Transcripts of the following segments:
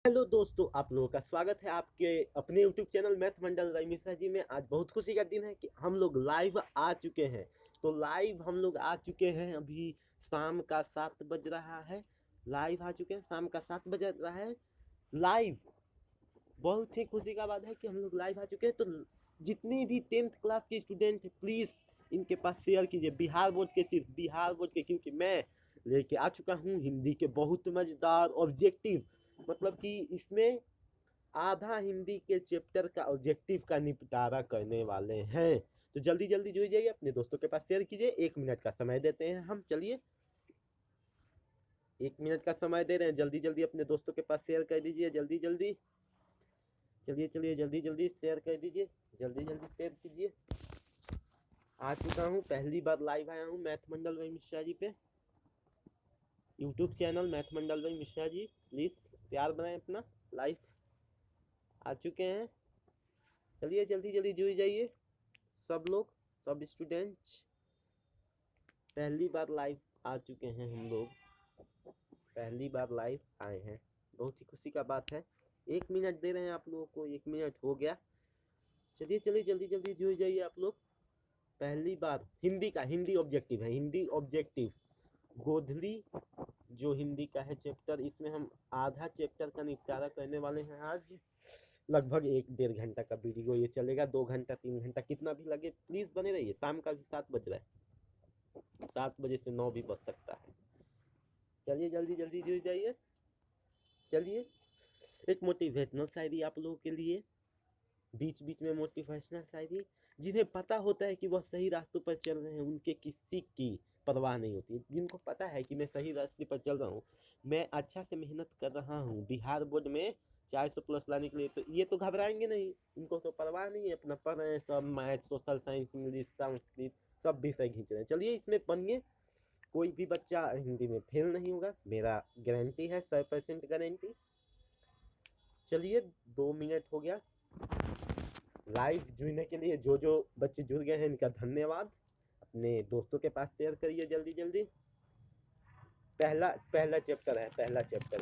Hello दोस्तों, आप लोगों का स्वागत है आपके अपने यूट्यूब चैनल मैथ मंडल रई मिश्रा जी में। आज बहुत खुशी का दिन है कि हम लोग लाइव आ चुके हैं। तो लाइव हम लोग आ चुके हैं। अभी शाम का 7 बज रहा है। लाइव आ चुके हैं, शाम का 7 बज रहा है लाइव। बहुत ही खुशी का बात है कि हम लोग लाइव आ चुके हैं। तो जितनी भी 10th क्लास के स्टूडेंट हैं, प्लीज़ इनके पास शेयर कीजिए। बिहार बोर्ड के, सिर्फ बिहार बोर्ड के, क्योंकि मैं लेके आ चुका हूँ हिंदी के बहुत मज़ेदार ऑब्जेक्टिव। मतलब कि इसमें आधा हिंदी के चैप्टर का ऑब्जेक्टिव का निपटारा करने वाले हैं। तो जल्दी जल्दी जुड़ जाइए, अपने दोस्तों के पास शेयर कीजिए। 1 मिनट का समय देते हैं हम। चलिए, 1 मिनट का समय दे रहे हैं। जल्दी जल्दी अपने दोस्तों के पास शेयर कर दीजिए, जल्दी जल्दी। चलिए चलिए, जल्दी जल्दी शेयर कर दीजिए, जल्दी जल्दी शेयर कीजिए। आ चुका हूँ, पहली बार लाइव आया हूँ मैथ मंडल भाई मिश्रा जी पे। यूट्यूब चैनल मैथ मंडल भाई मिश्रा जी, प्लीज़ प्यार बनाएं अपना। लाइव आ चुके हैं। चलिए जल्दी जल्दी जुड़ जाइए सब लोग, सब स्टूडेंट्स। पहली बार लाइव आ चुके हैं हम लोग, पहली बार लाइव आए हैं। बहुत ही खुशी का बात है। 1 मिनट दे रहे हैं आप लोगों को, 1 मिनट हो गया। चलिए चलिए, जल्दी जल्दी जुड़ जाइए आप लोग। पहली बार हिंदी का, हिंदी ऑब्जेक्टिव है, हिंदी ऑब्जेक्टिव गोधली जो हिंदी का है चैप्टर। इसमें हम आधा चैप्टर का निपटारा करने वाले हैं आज। लगभग 1 डेढ़ घंटा का वीडियो ये चलेगा। 2 घंटा 3 घंटा कितना भी लगे, प्लीज़ बने रहिए। शाम का भी 7 बज रहा है, 7 बजे से 9 भी बज सकता है। चलिए जल्दी जल्दी जुड़ जाइए। चलिए, एक मोटिवेशनल शायरी आप लोगों के लिए। बीच बीच में मोटिवेशनल शायरी। जिन्हें पता होता है कि वह सही रास्तों पर चल रहे हैं, उनके किसी की परवाह नहीं होती। जिनको पता है कि मैं सही रास्ते पर चल रहा हूँ, मैं अच्छा से मेहनत कर रहा हूँ बिहार बोर्ड में 400+ लाने के लिए, तो ये तो घबराएंगे नहीं। इनको तो परवाह नहीं है, अपना पढ़ रहे हैं सब। Math, social science, English, Sanskrit सब विषय खींच रहे हैं। चलिए इसमें पढ़िए। कोई भी बच्चा हिंदी में फेल नहीं होगा, मेरा गारंटी है, 100% गारंटी। चलिए, 2 मिनट हो गया। लाइव जुड़ने के लिए जो जो बच्चे जुड़ गए हैं, इनका धन्यवाद। अपने दोस्तों के पास शेयर करिए जल्दी जल्दी। पहला पहला चैप्टर है, पहला चैप्टर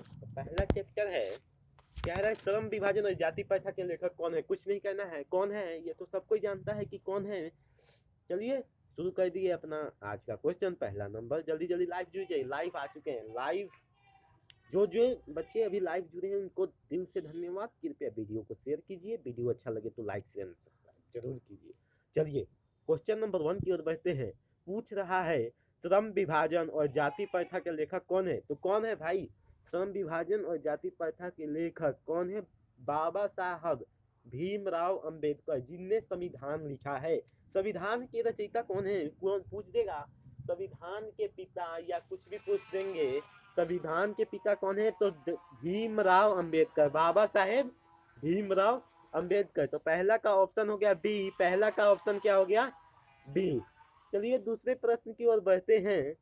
है। कह रहा है श्रम विभाजन और जाति प्रथा के लेखक कौन है। कुछ नहीं कहना है कौन है, ये तो सबको जानता है कि कौन है। चलिए शुरू कर दिए अपना आज का क्वेश्चन। पहला नंबर, जल्दी जल्दी लाइव जुड़ जाइए। लाइव आ चुके हैं लाइव। जो जो बच्चे अभी लाइव जुड़े हैं, उनको दिल से धन्यवाद। कृपया वीडियो को शेयर कीजिए। वीडियो अच्छा लगे तो लाइक शेयर सब्सक्राइब जरूर कीजिए। चलिए क्वेश्चन नंबर 1 की ओर बढ़ते हैं। पूछ रहा है श्रम विभाजन और जाति प्रथा के लेखक कौन है। तो कौन है भाई श्रम विभाजन और जाति प्रथा के लेखक कौन है? बाबा साहब भीमराव अंबेडकर, जिनने संविधान लिखा है। संविधान के रचयिता कौन है? कौन पूछ देगा संविधान के पिता, या कुछ भी पूछ देंगे संविधान के पिता कौन है, तो भीमराव अंबेडकर, बाबा साहेब भीमराव अंबेडकर। तो पहला का ऑप्शन हो गया बी। पहला का ऑप्शन क्या हो गया? बी। चलिए दूसरे प्रश्न की ओर बढ़ते हैं।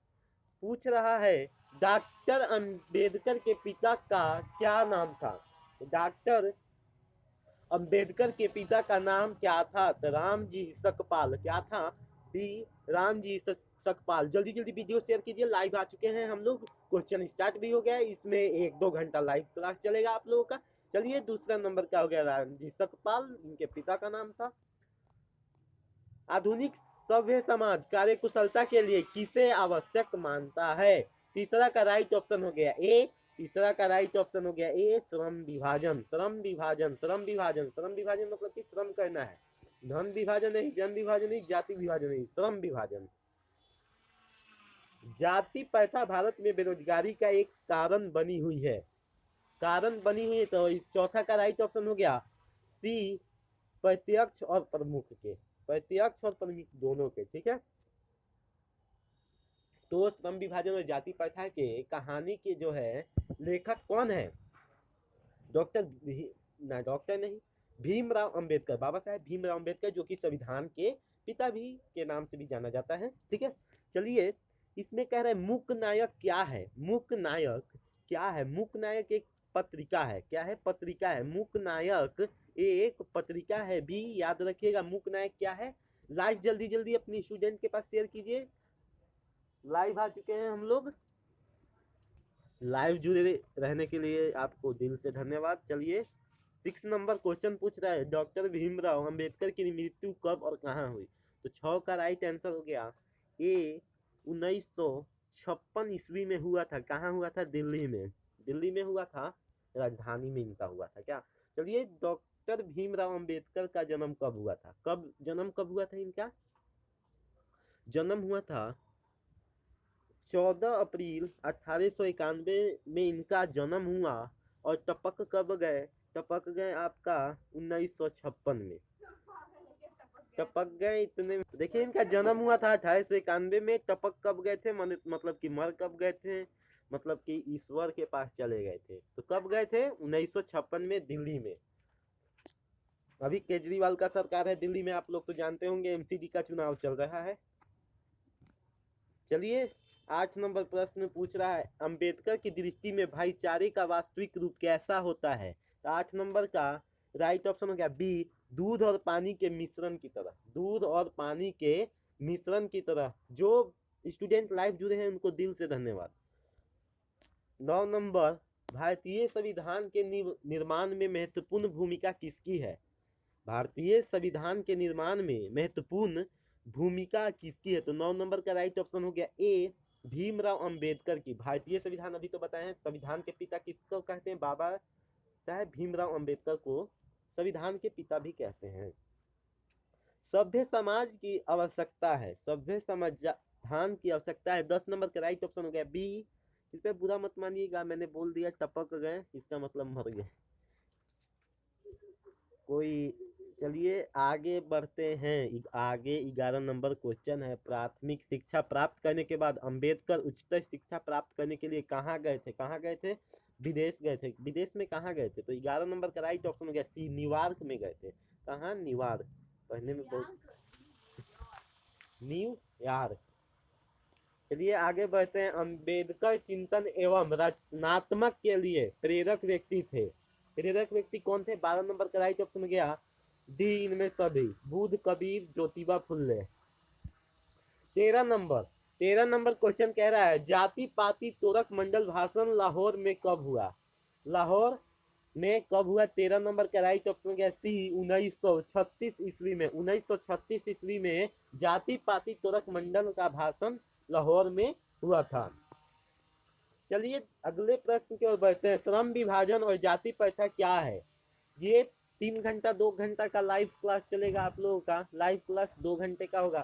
पूछ रहा है डॉक्टर अंबेडकर के पिता का क्या नाम था। डॉक्टर अंबेडकर के पिता का नाम क्या था? तो रामजी सकपाल। क्या था? बी, रामजी सकपाल। जल्दी जल्दी वीडियो शेयर कीजिए। लाइव आ चुके हैं हम लोग। क्वेश्चन स्टार्ट भी हो गया है। इसमें 1-2 घंटा लाइव क्लास चलेगा आप लोगों का। चलिए दूसरा नंबर क्या हो गया? रामजी सकपाल, इनके पिता का नाम था। आधुनिक सभ्य समाज कार्यकुशलता के लिए किसे आवश्यक मानता है? तीसरा का राइट ऑप्शन हो गया ए। तीसरा का राइट ऑप्शन हो गया ए, श्रम विभाजन। श्रम विभाजन, श्रम विभाजन, श्रम विभाजन मतलब कि श्रम करना है। धन विभाजन नहीं, जन विभाजन नहीं, जाति विभाजन नहीं, श्रम विभाजन। जाति प्रथा भारत में बेरोजगारी का एक कारण बनी हुई है। कारण बनी हुई है, तो चौथा का राइट ऑप्शन हो गया सी, प्रत्यक्ष और प्रमुख के। प्रत्यक्ष और प्रमुख दोनों के, ठीक है। तो श्रम विभाजन और जाति प्रथा के कहानी के जो है लेखक कौन है? डॉक्टर ना, डॉक्टर नहीं, भीमराव अंबेडकर, बाबा साहेब भीमराव अंबेडकर, जो कि संविधान के पिता भी के नाम से भी जाना जाता है, ठीक है। चलिए इसमें कह रहे हैं मूक नायक क्या है? मूक नायक क्या है? मूक नायक एक पत्रिका है। क्या है? पत्रिका है। मूक नायक एक पत्रिका है भी, याद रखिएगा। मूक नायक क्या है? लाइव जल्दी जल्दी अपनी स्टूडेंट के पास शेयर कीजिए। लाइव आ चुके हैं हम लोग। लाइव जुड़े रहने के लिए आपको दिल से धन्यवाद। चलिए 6 नंबर क्वेश्चन पूछ रहा है, डॉक्टर भीमराव अंबेडकर की मृत्यु कब और कहाँ हुई? तो 6 का राइट आंसर हो गया ए 1956 ईस्वी में हुआ था। कहाँ हुआ था? दिल्ली में। दिल्ली में हुआ था, राजधानी में इनका हुआ था क्या। चलिए डॉक्टर भीमराव अंबेडकर का जन्म कब हुआ था? जन्म कब हुआ था इनका? जन्म हुआ था 14 अप्रैल 1891 में इनका जन्म हुआ। और टपक गए आपका 1956 में। टपक गए इतने। देखिए इनका जन्म हुआ था 1891 में, टपक कब गए थे? मतलब कि मर कब गए थे? मतलब कि ईश्वर के पास चले गए थे। तो कब गए थे? 1956 में, दिल्ली में। अभी केजरीवाल का सरकार है दिल्ली में, आप लोग तो जानते होंगे, एमसीडी का चुनाव चल रहा है। चलिए 8 नंबर प्रश्न पूछ रहा है, अंबेडकर की दृष्टि में भाईचारे का वास्तविक रूप कैसा होता है? तो 8 नंबर का राइट ऑप्शन हो गया बी, दूध और पानी के मिश्रण की तरह। दूध और पानी के मिश्रण की तरह। जो स्टूडेंट लाइव जुड़े हैं उनको दिल से धन्यवाद। 9 नंबर, भारतीय संविधान के निर्माण में महत्वपूर्ण भूमिका किसकी है? भारतीय संविधान के निर्माण में महत्वपूर्ण भूमिका किसकी है? तो 9 नंबर का राइट ऑप्शन हो गया ए, भीमराव अंबेडकर की। भारतीय संविधान अभी तो बताए हैं, संविधान के पिता किसको कहते हैं? बाबा साहेब भीमराव अंबेडकर को संविधान के पिता भी कहते हैं। सभ्य समाज की आवश्यकता है, सभ्य समाधान की आवश्यकता है। 10 नंबर का राइट ऑप्शन हो गया बी। इस पे बुरा मत मानिएगा, मैंने बोल दिया टपक गए, इसका मतलब मर गए कोई। चलिए आगे बढ़ते हैं। आगे 11 नंबर क्वेश्चन है, प्राथमिक शिक्षा प्राप्त करने के बाद अंबेडकर उच्चतर शिक्षा प्राप्त करने के लिए कहाँ गए थे? कहाँ गए थे? विदेश गए थे। विदेश में कहाँ गए थे? तो 11 नंबर का राइट ऑप्शन हो गया सी, न्यूयॉर्क में गए थे। कहाँ? न्यूयॉर्क। पढ़ने में बहुत न्यूयॉर्क। चलिए आगे बढ़ते हैं। अंबेडकर चिंतन एवं रचनात्मक के लिए प्रेरक व्यक्ति थे। प्रेरक व्यक्ति कौन थे? 12 नंबर का राइट ऑप्शन गया डी, इनमें सभी, बुद्ध, कबीर, ज्योतिबा फुल्ले। 13 नंबर क्वेश्चन कह रहा है, जाति पाति तोरक मंडल भाषण लाहौर में कब हुआ? लाहौर में कब हुआ? 13 नंबर का राइट ऑप्शन गया सी, 1936 ईस्वी में। 1936 ईस्वी में जाति पाति तोरक मंडल का भाषण लाहौर में हुआ था। चलिए अगले प्रश्न की ओर बढ़ते हैं। श्रम विभाजन और जाति प्रथा क्या है? ये 3 घंटा 2 घंटा का लाइव क्लास चलेगा आप लोगों का। लाइव क्लास 2 घंटे का होगा।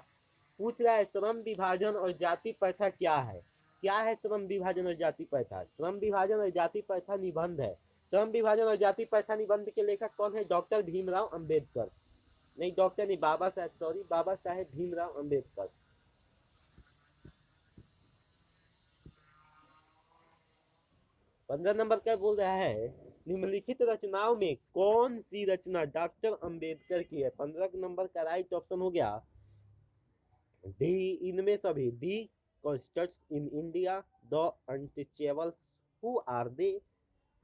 पूछ रहा है श्रम विभाजन और जाति प्रथा क्या है? क्या है श्रम विभाजन और जाति प्रथा? श्रम विभाजन और जाति प्रथा निबंध है। श्रम विभाजन और जाति प्रथा निबंध के लेखक कौन है? डॉक्टर भीमराव अंबेडकर। नहीं डॉक्टर नहीं, बाबा साहेब, सॉरी, बाबा साहेब भीमराव अंबेडकर। 15 नंबर क्या बोल रहा है, निम्नलिखित रचनाओं में कौन सी रचना डॉक्टर अंबेडकर की है? 15 नंबर का राइट ऑप्शन हो गया डी, इनमें सभी। The constitutes in India, the untouchables, who are they,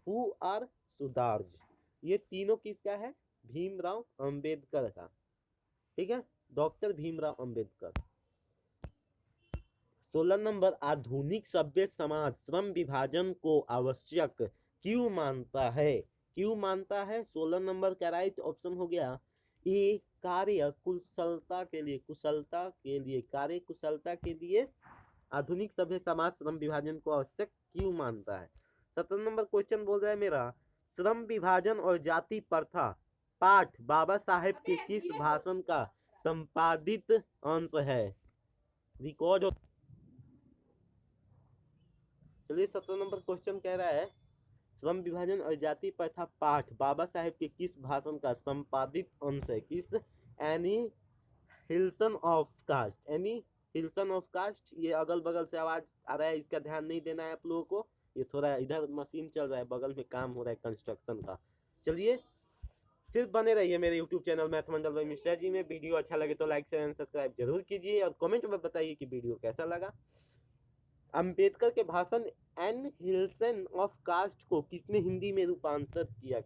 who are सुधार्ज। ये तीनों किसका है? भीमराव अंबेडकर का। ठीक है, डॉक्टर भीमराव अंबेडकर। 16 नंबर, आधुनिक सभ्य समाज श्रम विभाजन को आवश्यक क्यों मानता है? क्यों मानता है? 16 नंबर का राइट ऑप्शन हो गया ए, कार्य कुशलता के लिए। कुशलता के लिए, कार्य कुशलता के लिए आधुनिक सभ्य समाज श्रम विभाजन को आवश्यक क्यों मानता है। 17 नंबर क्वेश्चन बोल रहा है मेरा, श्रम विभाजन और जाति प्रथा पाठ बाबा साहेब के किस भाषण का संपादित अंश है? रिकॉर्ड। चलिए 17 नंबर क्वेश्चन कह रहा है, श्रम विभाजन और जाति प्रथा पाठ बाबा साहेब के किस भाषण का संपादित अंश है? किस? Annihilation of caste. Annihilation of caste. ये अगल बगल से आवाज आ रहा है, इसका ध्यान नहीं देना है आप लोगों को। ये थोड़ा इधर मशीन चल रहा है, बगल में काम हो रहा है कंस्ट्रक्शन का। चलिए सिर्फ बने रहिए मेरे यूट्यूब चैनल मैथ मंडल बाय मिश्रा जी में। वीडियो अच्छा लगे तो लाइक शेयर एंड सब्सक्राइब जरूर कीजिए और कमेंट में बताइए कि वीडियो कैसा लगा। अंबेडकर के भाषण एन हिल्सन ऑफ कास्ट को किसने हिंदी में रूपांतरित किया?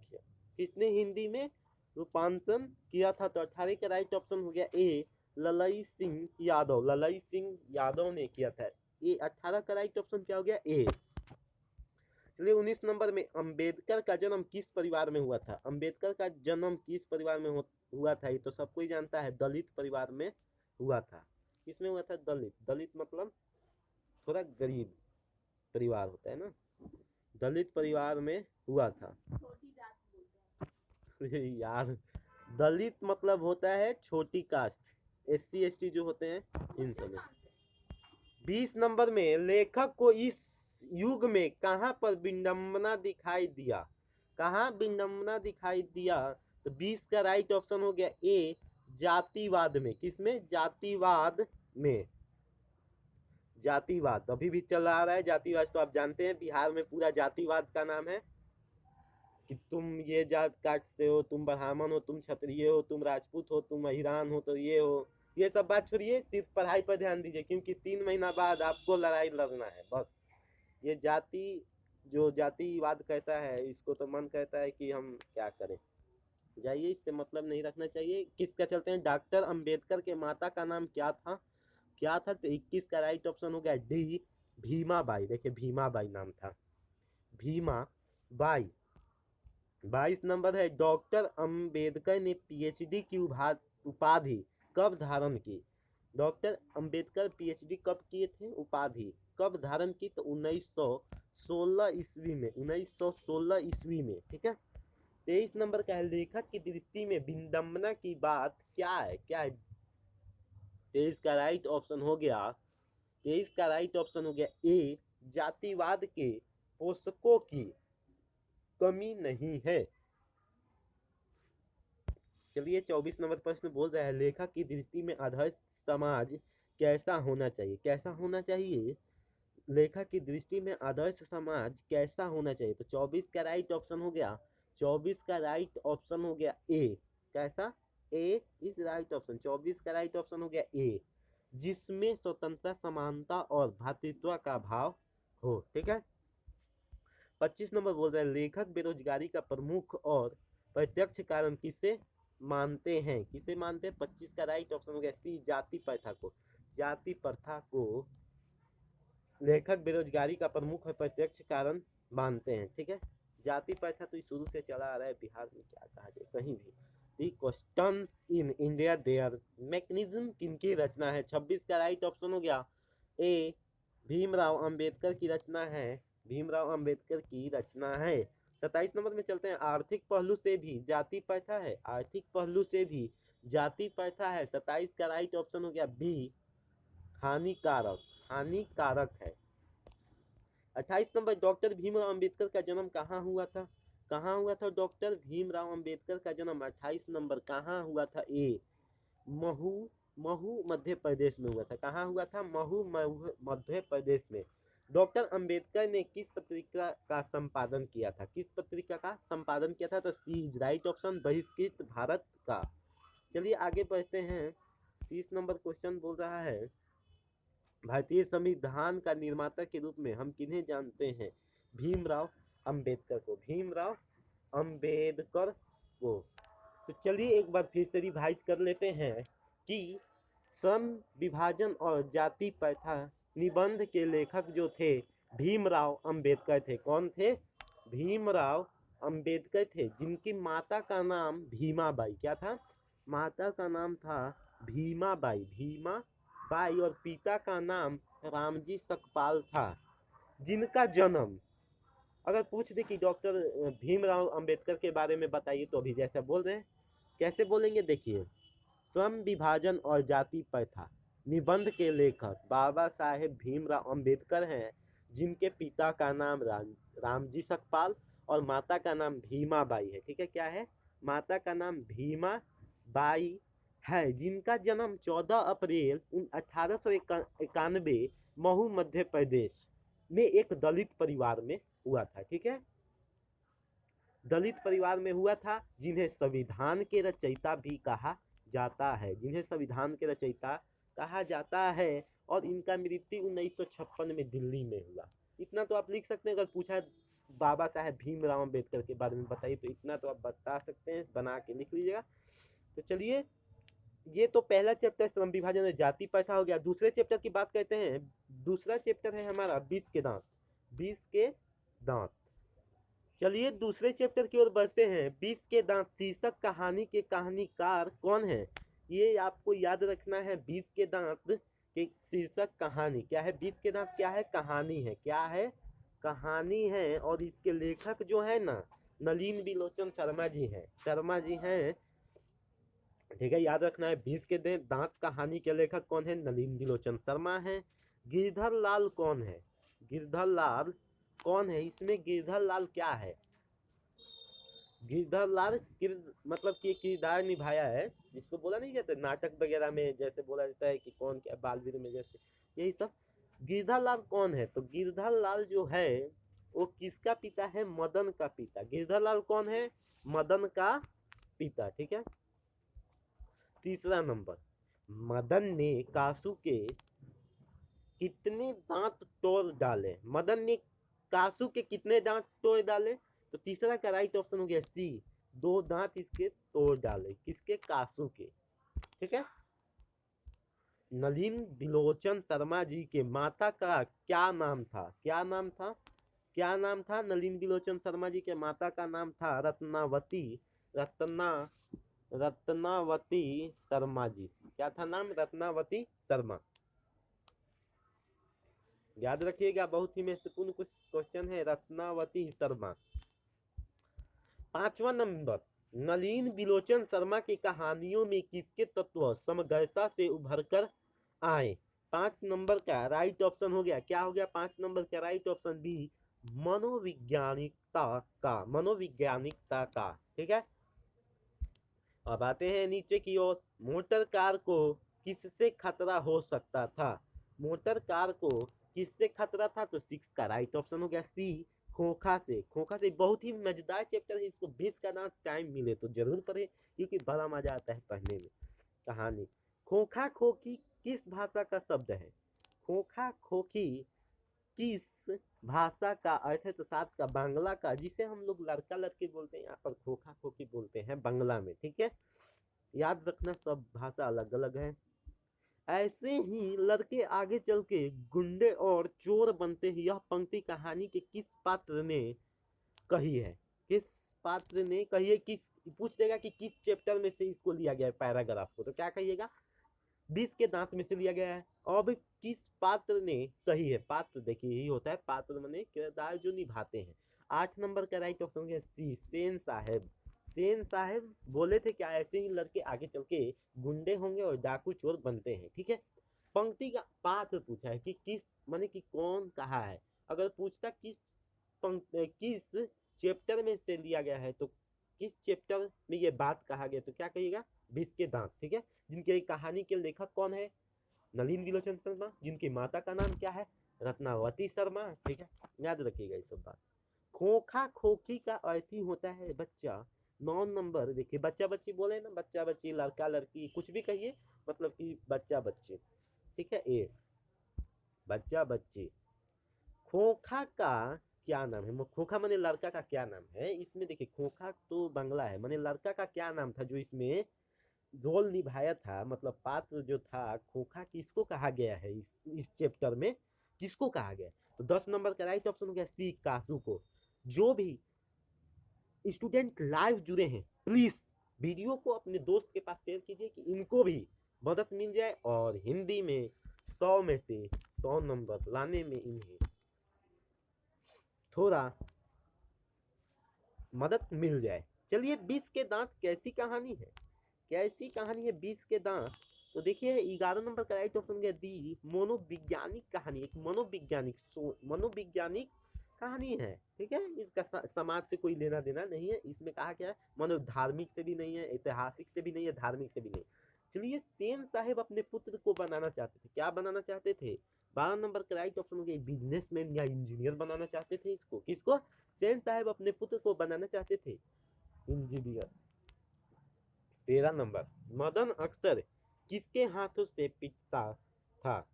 किसने हिंदी में रूपांतरण किया था? तो 18 का राइट ऑप्शन हो गया ए, ललई सिंह यादव। ललई सिंह यादव ने किया था। ये 18 का राइट ऑप्शन क्या हो गया? ए। चलिए 19 नंबर में, अंबेडकर का जन्म किस परिवार में हुआ था? अंबेडकर का जन्म किस परिवार में हुआ था? ये तो सबको ही जानता है, दलित परिवार में हुआ था। किसमें हुआ था? दलित। दलित मतलब थोड़ा गरीब परिवार होता है ना, दलित परिवार में हुआ था। यार, दलित मतलब होता है छोटी कास्ट, SC ST जो होते हैं इन सब में। 20 नंबर में, लेखक को इस युग में कहाँ पर विडंबना दिखाई दिया? कहाँ विडंबना दिखाई दिया? तो 20 का राइट ऑप्शन हो गया ए, जातिवाद में। किसमें? जातिवाद में। जातिवाद अभी भी चल रहा है। जातिवाद तो आप जानते हैं, बिहार में पूरा जातिवाद का नाम है कि तुम ये जात कास्ट से हो, तुम ब्राह्मण हो, तुम क्षत्रिय हो, तुम राजपूत हो, तुम महिरान हो, तो ये हो। ये सब बात छोड़िए, सिर्फ पढ़ाई पर ध्यान दीजिए, क्योंकि 3 महीना बाद आपको लड़ाई लड़ना है बस। ये जो जातिवाद कहता है, इसको तो मन कहता है कि हम क्या करें। जाइए, इससे मतलब नहीं रखना चाहिए। किसका चलते हैं? डॉक्टर अंबेडकर के माता का नाम क्या था? क्या था? तो 21 का राइट ऑप्शन हो गया डी, भीमाबाई। देखिए, भीमाबाई नाम था, भीमाबाई। 22 नंबर है, डॉक्टर अंबेडकर ने PhD की उपाधि कब धारण की? डॉक्टर अंबेडकर PhD कब किए थे? उपाधि कब धारण की? तो 1916 ईस्वी में, 1916 ईस्वी में, ठीक है। 23 नंबर का है, लेखक की दृष्टि में विडंबना की बात क्या है? क्या है? 23 का राइट ऑप्शन हो गया, 23 का राइट ऑप्शन हो गया ए, जातिवाद के पोषकों की कमी नहीं है। चलिए 24 नंबर प्रश्न बोल रहा है, लेखक की दृष्टि में आदर्श समाज कैसा होना चाहिए? कैसा होना चाहिए? लेखक की दृष्टि में आदर्श समाज कैसा होना चाहिए? तो 24 का राइट ऑप्शन हो गया, 24 का राइट ऑप्शन हो गया ए। कैसा? ए इज राइट ऑप्शन। 24 का राइट ऑप्शन हो गया ए, जिसमें स्वतंत्रता, समानता और भ्रातृत्व का भाव हो, ठीक है। 25 नंबर बोल रहा है, लेखक बेरोजगारी का प्रमुख और प्रत्यक्ष कारण किसे मानते हैं? किसे मानते हैं? 25 का राइट ऑप्शन हो गया सी, जाति प्रथा को। जाति प्रथा को लेखक बेरोजगारी का प्रमुख और प्रत्यक्ष कारण मानते हैं, ठीक है। जाति प्रथा तो शुरू से चला आ रहा है बिहार में, क्या कहा जाए, कहीं भी। दी questions in India there mechanism किनकी रचना है? 26 का राइट ऑप्शन हो गया ए, भीमराव अंबेडकर की रचना है, भीमराव अंबेडकर की रचना है। 27 नंबर में चलते हैं, आर्थिक पहलू से भी जाति प्रथा है, आर्थिक पहलू से भी जाति प्रथा है। 27 का राइट ऑप्शन हो गया बी, हानिकारक, हानिकारक है। 28 नंबर, डॉक्टर भीमराव अंबेडकर का जन्म कहाँ हुआ था? कहाँ हुआ था डॉक्टर भीमराव अंबेडकर का जन्म? 28 नंबर कहाँ हुआ था? ए, महू, महू मध्य प्रदेश में हुआ था। कहाँ हुआ था? महू मध्य प्रदेश में। डॉक्टर अंबेडकर ने किस पत्रिका का संपादन किया था? किस पत्रिका का संपादन किया था? तो सी इज राइट ऑप्शन, बहिष्कृत भारत का। चलिए आगे बढ़ते हैं। 30 नंबर क्वेश्चन बोल रहा है, भारतीय संविधान का निर्माता के रूप में हम किन्हें जानते हैं? भीमराव अंबेडकर को, भीमराव अंबेडकर को। तो चलिए एक बार फिर से रिवाइज कर लेते हैं कि श्रम विभाजन और जाति प्रथा निबंध के लेखक जो थे भीमराव अंबेडकर थे। कौन थे? भीमराव अंबेडकर थे, जिनकी माता का नाम भीमाबाई, क्या था? माता का नाम था भीमाबाई, भीमाबाई, और पिता का नाम रामजी सकपाल था, जिनका जन्म, अगर पूछ दे कि डॉक्टर भीमराव अंबेडकर के बारे में बताइए, तो अभी जैसा बोल रहे हैं, कैसे बोलेंगे? देखिए, श्रम विभाजन और जाति प्रथा निबंध के लेखक बाबा साहेब भीमराव अंबेडकर हैं, जिनके पिता का नाम रामजी सकपाल और माता का नाम भीमाबाई है, ठीक है। क्या है? माता का नाम भीमाबाई है, जिनका जन्म 14 अप्रैल 1891 महू मध्य प्रदेश में एक दलित परिवार में हुआ था, ठीक है। दलित परिवार में हुआ था, जिन्हें संविधान के रचयिता भी कहा जाता है, जिन्हें संविधान के रचयिता कहा जाता है। और इनका मृत्यु 1956 में दिल्ली में हुआ। इतना तो आप लिख सकते हैं। अगर पूछा बाबा साहेब भीमराव अंबेडकर के बारे में बताइए, तो इतना तो आप बता सकते हैं, बना के लिख लीजिएगा। तो चलिए, ये तो पहला चैप्टर श्रम विभाजन और जाति प्रथा हो गया। दूसरे चैप्टर की बात करते हैं। दूसरा चैप्टर है हमारा 20 के दांत, 20 के दांत। चलिए दूसरे चैप्टर की ओर बढ़ते हैं। 20 के दांत शीर्षक कहानी के कहानीकार कौन है? ये आपको याद रखना है। 20 के दांत के शीर्षक कहानी क्या है? 20 के दांत क्या है? कहानी है। क्या है? कहानी है। और इसके लेखक जो है ना, नलिन बिलोचन शर्मा जी हैं। शर्मा जी हैं, ठीक है, याद रखना है। 20 के दांत कहानी के लेखक कौन है? नलिन बिलोचन शर्मा है। गिरधर लाल कौन है? गिरधर लाल कौन है? इसमें गिरधर लाल क्या है? गिरधर लाल मतलब कि किरदार निभाया है, जिसको बोला नहीं जाता नाटक वगैरह में, जैसे बोला जाता है कि कौन क्या बालवीर में, जैसे यही सब। गिरधर लाल कौन है? तो गिरधर लाल जो है वो किसका पिता है? मदन का पिता। गिरधर लाल कौन है? मदन का पिता। ठीक है। तीसरा नंबर, मदन ने कासू के कितने दांत तोड़ डाले? मदन ने कासू के कितने दांत तोड़ डाले? तो तीसरा का राइट ऑप्शन हो गया सी, 2 दांत इसके तोड़ डाले। किसके? कासू के। ठीक है। नलिन बिलोचन शर्मा जी के माता का क्या नाम था? क्या नाम था? क्या नाम था? नलिन बिलोचन शर्मा जी के माता का नाम था रत्नावती। रत्ना रत्नावती शर्मा जी। क्या था नाम? रत्नावती शर्मा। याद रखिएगा, बहुत ही महत्वपूर्ण कुछ क्वेश्चन है। रत्नावती शर्मा। 5वां नंबर, नलिन बिलोचन शर्मा की कहानियों में किसके तत्व समग्रता से उभर कर आए? 5 नंबर का राइट ऑप्शन हो गया, क्या हो गया? 5 नंबर का राइट ऑप्शन बी, मनोविज्ञानिकता का। मनोविज्ञानिकता का। ठीक है। अब आते हैं नीचे की ओर। मोटर कार को किससे खतरा हो सकता था? मोटर कार को किससे खतरा था? तो 6 का राइट ऑप्शन हो गया सी, खोखा से। खोखा से। बहुत ही मजेदार चैप्टर है, इसको 20 का ना टाइम मिले तो जरूर पढ़े, क्योंकि बड़ा मजा आता है पढ़ने में। कहानी खोखा खोखी किस भाषा का शब्द है? खोखा खोखी किस भाषा का अर्थ है? तो 7 का बांग्ला का, जिसे हम लोग लड़का लड़की बोलते हैं, यहाँ पर खोखा खोखी बोलते हैं बांग्ला में। ठीक है। याद रखना, सब भाषा अलग अलग है। ऐसे ही लड़के आगे चल के गुंडे और चोर बनते हैं। यह पंक्ति कहानी के किस पात्र ने कही है? किस पात्र ने कही है? किस पूछ देगा कि किस चैप्टर में से इसको लिया गया है पैराग्राफ को, तो क्या कहिएगा? 20 के दांत में से लिया गया है। अब किस पात्र ने कही है? पात्र देखिए यही होता है, पात्र माने किरदार जो निभाते हैं। 8 नंबर का राइट ऑप्शन है सी, सेन साहब। सेन साहब बोले थे क्या ऐसे ही लड़के आगे चल के गुंडे होंगे और डाकू चोर बनते हैं। ठीक है। पंक्ति का पात्र पूछा है कि किस माने कि कौन कहा है। अगर पूछता किस चैप्टर में से लिया गया है, तो किस चैप्टर में ये बात कहा गया, तो क्या कहिएगा? 20 के दांत। ठीक है। जिनके कहानी के लेखक कौन है? नलिन बिलोचन शर्मा। जिनकी माता का नाम क्या है? रत्नावती शर्मा। ठीक है। याद रखिएगा ये सब बात। खोखा खोखी का अर्थ ही होता है बच्चा। 9 नंबर देखिए, बच्चा बच्ची बोले ना, बच्चा बच्ची, लड़का लड़की, कुछ भी कहिए, मतलब कि बच्चा बच्चे। ठीक है। ए, बच्चा बच्ची। खोखा का क्या नाम है? खोखा माने लड़का का क्या नाम है? इसमें देखिए, खोखा तो बांग्ला है, माने लड़का का क्या नाम था जो इसमें रोल निभाया था, मतलब पात्र जो था खोखा, किसको कहा गया है इस चैप्टर में? किसको कहा गया? तो 10 नंबर का राइट ऑप्शन हो गया सी, कासू को। जो भी स्टूडेंट लाइव जुड़े हैं, प्लीज वीडियो को अपने दोस्त के पास शेयर कीजिए कि इनको भी मदद मिल जाए और हिंदी में 100 में से 100 नंबर लाने में इन्हें थोड़ा मदद मिल जाए। चलिए, 20 के दांत कैसी कहानी है? कैसी कहानी है 20 के दांत? तो देखिए 11 नंबर का राइट ऑप्शन है दी, मनोवैज्ञानिक कहानी। एक मनोवैज्ञानिक कहानी है। ठीक है। इसका समाज से कोई लेना देना नहीं है। इसमें कहा क्या है? मनोधार्मिक से भी नहीं है, ऐतिहासिक से भी नहीं है, धार्मिक से भी नहीं। चलिए, सेन साहेब अपने पुत्र को बनाना चाहते थे। क्या बनाना चाहते थे? 12 नंबर का राइट ऑप्शन हो गया बिजनेसमैन या इंजीनियर बनाना चाहते थे। इसको किसको? सेन साहेब अपने पुत्र को बनाना चाहते थे इंजीनियर। 13 नंबर, मदन अक्सर किसके हाथों से पिटता था?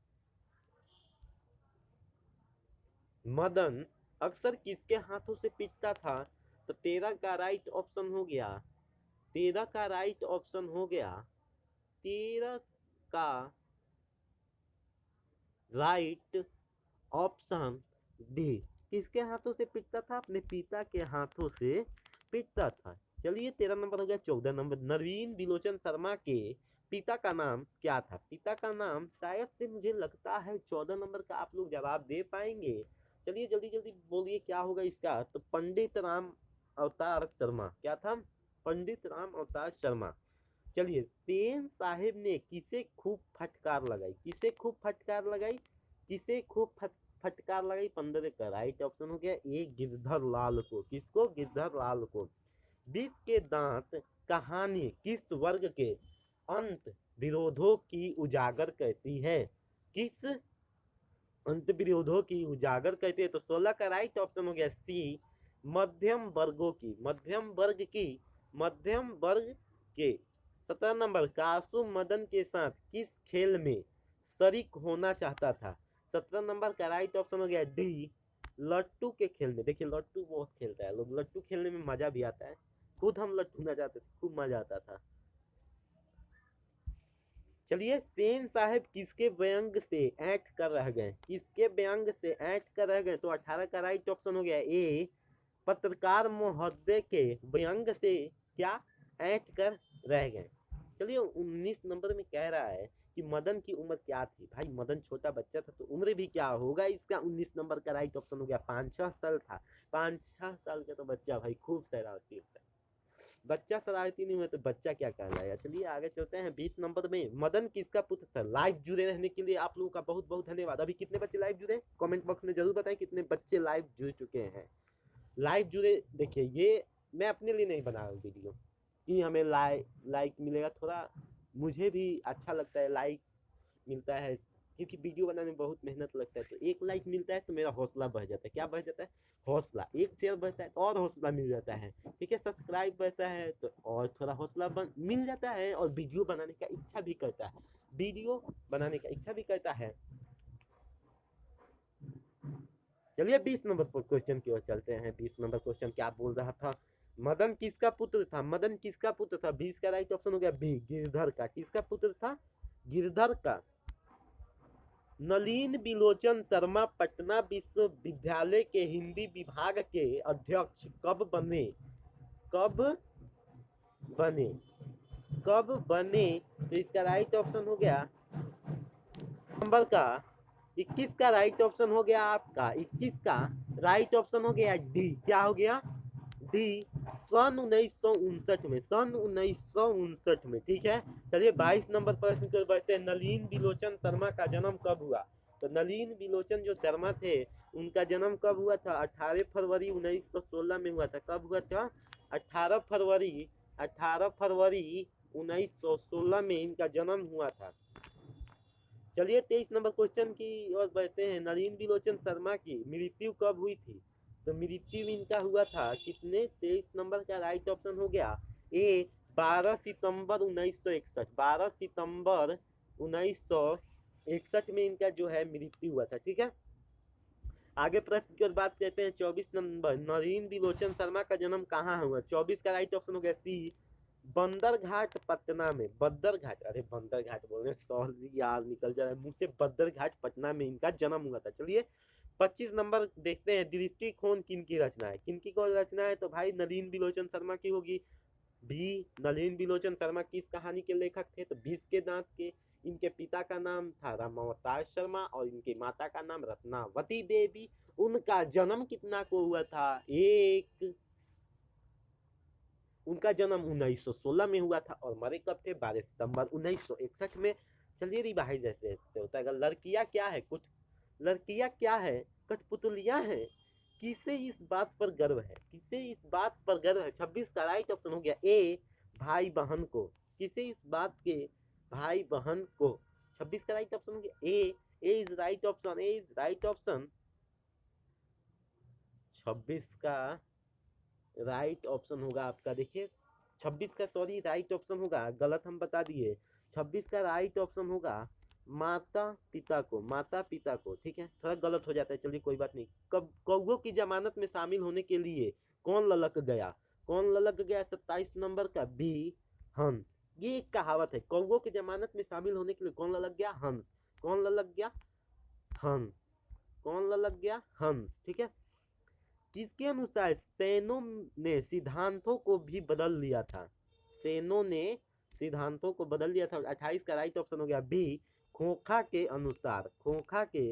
मदन अक्सर किसके हाथों से पिटता था? तो 13 का राइट ऑप्शन हो गया, 13 का राइट ऑप्शन हो गया, 13 का राइट ऑप्शन डी, किसके हाथों से पीटता था? अपने पिता के हाथों से पीटता था। चलिए 13 नंबर हो गया। 14 नंबर, नवीन बिलोचन शर्मा के पिता का नाम क्या था? पिता का नाम शायद से मुझे लगता है 14 नंबर का आप लोग जवाब दे पाएंगे। चलिए जल्दी जल्दी बोलिए क्या होगा इसका। तो पंडित राम अवतार शर्मा। क्या था? पंडित राम अवतार शर्मा। चलिए, सेन साहेब ने किसे खूब फटकार लगाई? किसे खूब फटकार लगाई? किसे खूब फटकार लगाई? 15 का राइट ऑप्शन हो गया ए गिरधर लाल को। किसको? गिरधर लाल को। विष के दांत कहानी किस वर्ग के अंत विरोधों की उजागर करती है? किस अंत विरोधों की उजागर करती है? तो 16 का राइट ऑप्शन हो गया सी मध्यम वर्गों की। मध्यम वर्ग की, मध्यम वर्ग के। 17 नंबर, कासु मदन के साथ किस खेल में शरीक होना चाहता था? 17 नंबर का राइट ऑप्शन हो गया डी लट्टू के खेल में। देखिए लट्टू बहुत खेलता है लोग, लट्टू खेलने में मजा भी आता है। खुद हम लट्टू ना जाते थे, खूब मजा आता था। चलिए, सेन साहब किसके व्यंग से ऐंठ कर रह गए? किसके व्यंग से ऐंठ कर रह गए? तो 18 का राइट ऑप्शन हो गया ए पत्रकार महोदय के व्यंग से क्या ऐंठ कर रह गए। चलिए 19 नंबर में कह रहा है कि मदन की उम्र क्या थी? भाई मदन छोटा बच्चा था तो उम्र भी क्या होगा इसका? 19 नंबर का राइट ऑप्शन हो गया 5-6 साल था। 5-6 साल का तो बच्चा भाई खूब शरारती होता है। बच्चा शरारती नहीं हुआ तो बच्चा क्या कहलाएगा। चलिए आगे चलते हैं। 20 नंबर में, मदन किसका पुत्र था? लाइव जुड़े रहने के लिए आप लोगों का बहुत बहुत धन्यवाद। अभी कितने बच्चे लाइव जुड़े? कमेंट बॉक्स में जरूर बताएं कितने बच्चे लाइव जुड़ चुके हैं। लाइव जुड़े, देखिए ये मैं अपने लिए नहीं बना रहा हूँ वीडियो कि हमें लाइक मिलेगा। थोड़ा मुझे भी अच्छा लगता है लाइक मिलता है, क्योंकि वीडियो बनाने में बहुत मेहनत लगता है। तो एक लाइक मिलता है तो मेरा हौसला बढ़ जाता है। क्या बढ़ जाता है? हौसला। एक शेयर बढ़ता है तो और हौसला मिल जाता है। ठीक है, सब्सक्राइब बढ़ता है तो और थोड़ा हौसला मिल जाता है, और वीडियो बनाने का इच्छा भी करता है। वीडियो बनाने का इच्छा भी करता है। चलिए 20 नंबर पर क्वेश्चन की ओर चलते हैं। 20 नंबर क्वेश्चन क्या बोल रहा था? मदन किसका पुत्र था? मदन किसका पुत्र था? 20 का राइट ऑप्शन हो गया बी गिरधर का। किसका पुत्र था? गिरधर का। नलिन बिलोचन शर्मा पटना विश्वविद्यालय के हिंदी विभाग के अध्यक्ष कब बने? कब बने? कब बने? तो इसका राइट ऑप्शन हो गया नंबर का 21 का राइट ऑप्शन हो गया आपका 21 का राइट ऑप्शन हो गया डी। क्या हो गया? डी। सन 1959 में। सन 1959 में। ठीक है। चलिए 22 नंबर प्रश्न को बढ़ते हैं। नलिन बिलोचन शर्मा का जन्म कब हुआ? तो नलिन बिलोचन जो शर्मा थे उनका जन्म कब हुआ था? 18 फरवरी 1916 में हुआ था। कब हुआ था? 18 फरवरी 1916 में इनका जन्म हुआ था। चलिए 23 नंबर क्वेश्चन की ओर बढ़ते हैं। नलिन बिलोचन शर्मा की मृत्यु कब हुई थी? तो मृत्यु इनका हुआ था कितने? 23 नंबर का राइट ऑप्शन हो गया ए 12 सितंबर 1961। 12 सितंबर 1961 में इनका जो है मृत्यु हुआ था। ठीक है, आगे प्रश्न की बात करते हैं। 24 नंबर, नलिन बिलोचन शर्मा का जन्म कहाँ हुआ? 24 का राइट ऑप्शन हो गया सी बंदरघाट पटना में। बंदरघाट, अरे बंदरघाट बोल रहे, सॉरी यार निकल जा रहा है मुंह से। बंदरघाट पटना में इनका जन्म हुआ था। चलिए 25 नंबर देखते हैं। दृष्टिकोण किनकी रचना है? किनकी को रचना है? तो भाई नलिन बिलोचन शर्मा की होगी। भी नलिन बिलोचन शर्मा किस कहानी के लेखक थे? तो विष के दांत के। इनके पिता का नाम था रामावतार शर्मा और इनकी माता का नाम रत्नावती देवी। उनका जन्म कितना को हुआ था? उनका जन्म 1916 में हुआ था और मरे कब थे? 12 सितंबर 1961 में। चलिए रिवाइज जैसे होता है। लड़कियां क्या है? कुछ लड़कियां क्या है? कठपुतलियां हैं। किसे इस बात पर गर्व है? किसे इस बात पर गर्व है? 26 का राइट ऑप्शन हो गया ए भाई बहन को। किसे इस बात के? भाई बहन को। 26 का राइट ऑप्शन हो गया A is right option. A is right option. 26 का राइट ऑप्शन होगा आपका, देखिए 26 का सॉरी राइट ऑप्शन होगा, गलत हम बता दिए। 26 का राइट ऑप्शन होगा माता पिता को। माता पिता को। ठीक है, थोड़ा गलत हो जाता है, चलिए कोई बात नहीं। कब कौओं की जमानत में शामिल होने के लिए कौन ललक गया? कौन ललक गया? 27 नंबर का बी हंस। ये एक कहावत है, कौओं की जमानत में शामिल होने के लिए कौन ललक गया? हंस। कौन ललक गया? हंस। कौन ललक गया? हंस। ठीक है, किसके अनुसार? सेनों ने सिद्धांतों को भी बदल लिया था। सेनों ने सिद्धांतों को बदल दिया था। 28 का राइट ऑप्शन हो गया बी, खोखा के अनुसार। खोखा के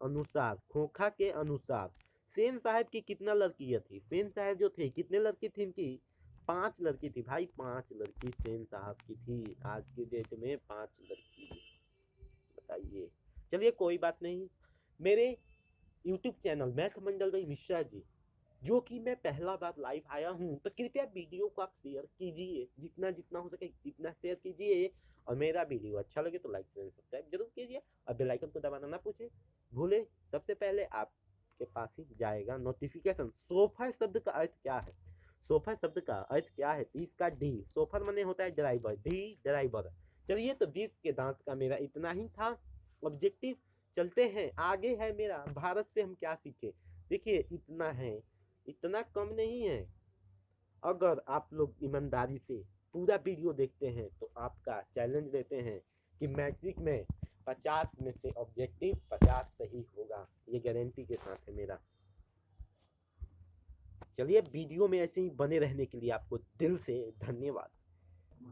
अनुसार, खोखा के अनुसार। सेन साहब की कितना लड़कियां थी? सेन साहब जो थे कितने लड़की थी इनकी? 5 लड़की थी भाई, 5 लड़की सेन साहब की थी। आज की डेट में 5 लड़की, बताइए। चलिए कोई बात नहीं। मेरे यूट्यूब चैनल मैथ मंडल भाई मिश्रा जी, जो कि मैं पहला बार लाइव आया हूँ, तो कृपया वीडियो को आप शेयर कीजिए, जितना जितना हो सके इतना शेयर कीजिए। और मेरा वीडियो अच्छा लगे तो लाइक शेयर सब्सक्राइब जरूर कीजिए और बेल आइकन को दबाना ना भूले। सबसे पहले आपके पास ही जाएगा नोटिफिकेशन। सोफा शब्द का अर्थ क्या है? सोफा शब्द का अर्थ क्या है? 30 का डी, सोफर माने होता है ड्राइवर, डी ड्राइवर। चलिए तो 20 के दांत का मेरा इतना ही था ऑब्जेक्टिव। चलते हैं, आगे है मेरा भारत से हम क्या सीखे। देखिए इतना है, इतना कम नहीं है। अगर आप लोग ईमानदारी से पूरा वीडियो देखते हैं तो आपका चैलेंज देते हैं कि मैट्रिक में 50 में से ऑब्जेक्टिव 50 सही होगा, ये गारंटी के साथ है मेरा। चलिए वीडियो में ऐसे ही बने रहने के लिए आपको दिल से धन्यवाद।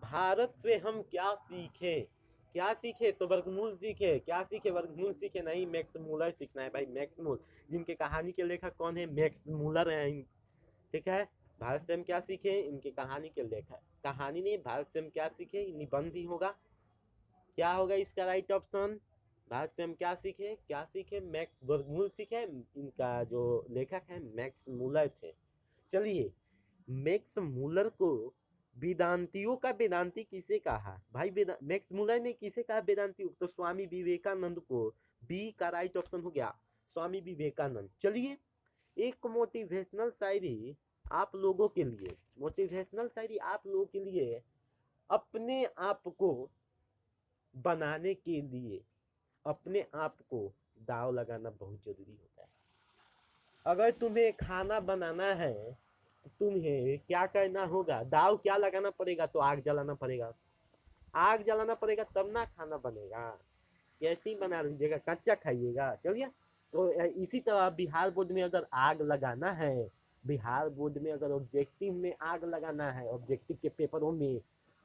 भारत से हम क्या सीखे? क्या सीखे? तो वर्गमूल सीखे। क्या सीखे? वर्गमूल सीखे नहीं, मैक्स मूलर सीखना है भाई। मैक्स मूल, जिनके कहानी के लेखक कौन है? मैक्स मूलर है। ठीक है। भारत से हम क्या सीखे, इनकी कहानी के लेखक, कहानी नहीं, भारत से हम क्या सीखे निबंध ही होगा। क्या होगा इसका राइट ऑप्शन? भारत से हम क्या सीखे, क्या सीखे? मैक्स वर्गमूल सीखे। इनका जो लेखक है मैक्स मूलर थे। चलिए, मैक्स मूलर को वेदांतियों का वेदांती किसे कहा भाई? मैक्स मूलर ने किसे कहा वेदांती? तो स्वामी विवेकानंद को। बी का राइट ऑप्शन हो गया स्वामी विवेकानंद। चलिए, एक मोटिवेशनल शायरी आप लोगों के लिए, मोटिवेशनल शायरी आप लोगों के लिए, अपने आप को बनाने के लिए अपने आप को दाव लगाना बहुत जरूरी होता है। अगर तुम्हें खाना बनाना है तो तुम्हें क्या करना होगा? दाव क्या लगाना पड़ेगा? तो आग जलाना पड़ेगा। आग जलाना पड़ेगा तब ना खाना बनेगा। कैसे ही बना लीजिएगा, कच्चा खाइएगा। चलिए, तो इसी तरह बिहार बोर्ड में अगर आग लगाना है, बिहार बोर्ड में अगर ऑब्जेक्टिव में आग लगाना है, ऑब्जेक्टिव के पेपरों में,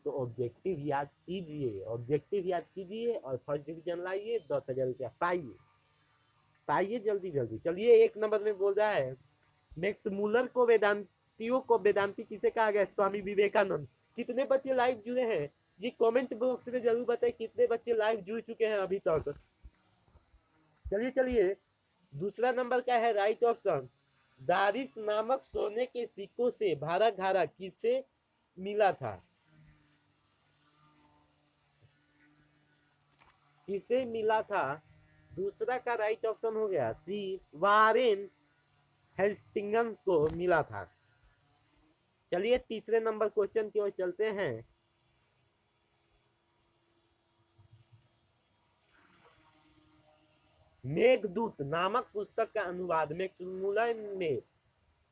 तो ऑब्जेक्टिव याद कीजिए, ऑब्जेक्टिव याद कीजिए और फर्स्ट डिवीजन लाइए, 10,000 रुपया पाइए, पाइए जल्दी जल्दी। चलिए, 1 नंबर में बोल रहा है मैक्स मूलर को वेदांतियों को वेदांती किसे कहा गया? स्वामी विवेकानंद। कितने बच्चे लाइव जुड़े हैं ये कमेंट बॉक्स में जरूर बताइए, कितने बच्चे लाइव जुड़ चुके हैं अभी तक। चलिए चलिए, दूसरा नंबर क्या है राइट ऑप्शन? दारिस नामक सोने के सिक्कों से भरा घारा किसे मिला था? किसे मिला था? दूसरा का राइट ऑप्शन हो गया सी, वारेन हेस्टिंग्स को मिला था। चलिए तीसरे नंबर क्वेश्चन की ओर चलते हैं। मेघदूत नामक पुस्तक का अनुवाद मैक्स मूलर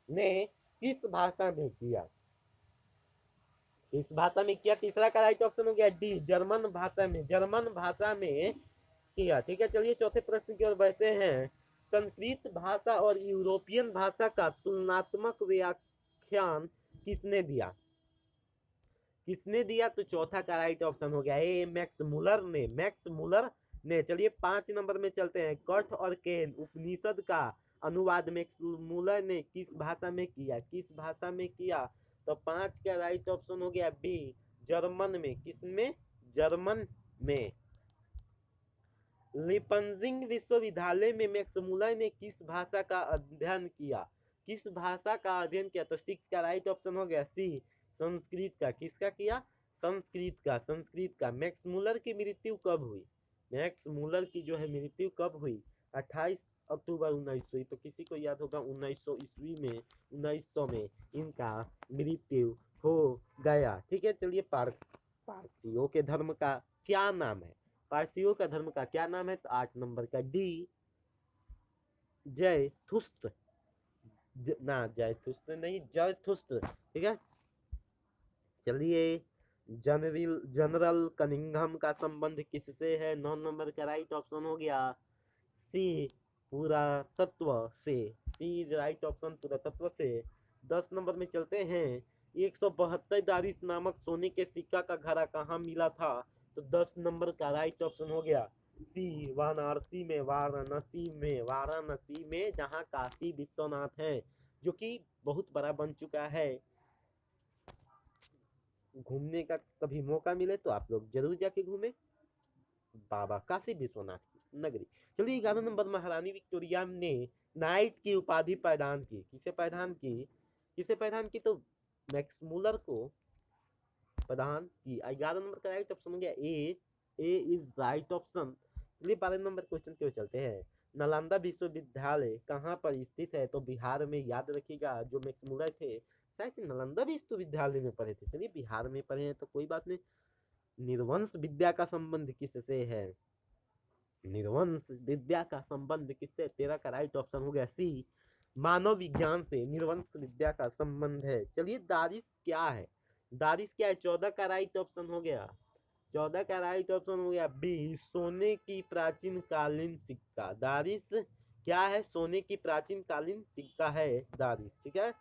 ने किस भाषा में किया? इस भाषा में किया। तीसरा का राइट ऑप्शन हो गया डी, जर्मन भाषा में, जर्मन भाषा में किया। ठीक है, चलिए चौथे प्रश्न की ओर बढ़ते हैं। संस्कृत भाषा और यूरोपियन भाषा का तुलनात्मक व्याख्यान किसने दिया? किसने दिया? तो चौथा का राइट ऑप्शन हो गया ए, मैक्स मूलर ने, मैक्स मूलर ने। चलिए 5 नंबर में चलते हैं। कठ और केन उपनिषद का अनुवाद मैक्स मूलर ने किस भाषा में किया? किस भाषा में किया? तो 5 का राइट ऑप्शन हो गया बी, जर्मन में। किसमें? जर्मन में। लिपंजिंग विश्वविद्यालय में मैक्स मूलर ने किस भाषा का अध्ययन किया? किस भाषा का अध्ययन किया? तो 6 का राइट ऑप्शन हो गया सी, संस्कृत का। किसका किया? संस्कृत का, संस्कृत का। मैक्स मूलर की मृत्यु कब हुई? मैक्स मूलर की जो है मृत्यु कब हुई? 28 अक्टूबर 1900। तो किसी को याद होगा 1900 ईस्वी में, 1900 में इनका मृत्यु हो गया। ठीक है, चलिए पारसियों के धर्म का क्या नाम है? पारसियों का धर्म का क्या नाम है? तो 8 नंबर का डी, जयथुस्त। ना जयथुस्त नहीं, जयथुस्त। ठीक है, चलिए, जनरल कनिंघम का संबंध किससे है? 9 नंबर का राइट ऑप्शन हो गया सी, पुरातत्व से। सी इज राइट ऑप्शन पुरातत्व से। 10 नंबर में चलते हैं। 172 दारिस नामक सोने के सिक्का का घड़ा कहाँ मिला था? तो 10 नंबर का राइट ऑप्शन हो गया सी, वाराणसी में। वाराणसी में जहाँ काशी विश्वनाथ है, जो कि बहुत बड़ा बन चुका है। घूमने का कभी मौका मिले तो आप लोग जरूर जाके घूमे बाबा काशी विश्वनाथ की नगरी। चलिए 11 नंबर, महारानी विक्टोरिया ने नाइट की उपाधि प्रदान की। किसे प्रदान की? तो मैक्समुलर को प्रदान की। 11 नंबर का राइट ऑप्शन हो गया ए इज राइट ऑप्शन। चलिए 12 नंबर क्वेश्चन की ओर चलते हैं। नालंदा विश्वविद्यालय कहाँ पर स्थित है? तो बिहार में। याद रखिएगा जो मैक्समुलर थे शायद नालंदा विश्वविद्यालय में पढ़े थे। चलिए बिहार में पढ़े हैं तो कोई बात नहीं। निर्वंश विद्या का संबंध किससे है? निर्वंश विद्या का संबंध किससे? 13 का राइट ऑप्शन हो गया सी, मानव विज्ञान से निर्वंश विद्या का संबंध है। चलिए दारिस क्या है? दारिस क्या है? 14 का राइट ऑप्शन हो गया। 14 का राइट ऑप्शन हो गया बी, सोने की प्राचीन कालीन सिक्का। दारिस क्या है? सोने की प्राचीन कालीन सिक्का है दारिस। ठीक है।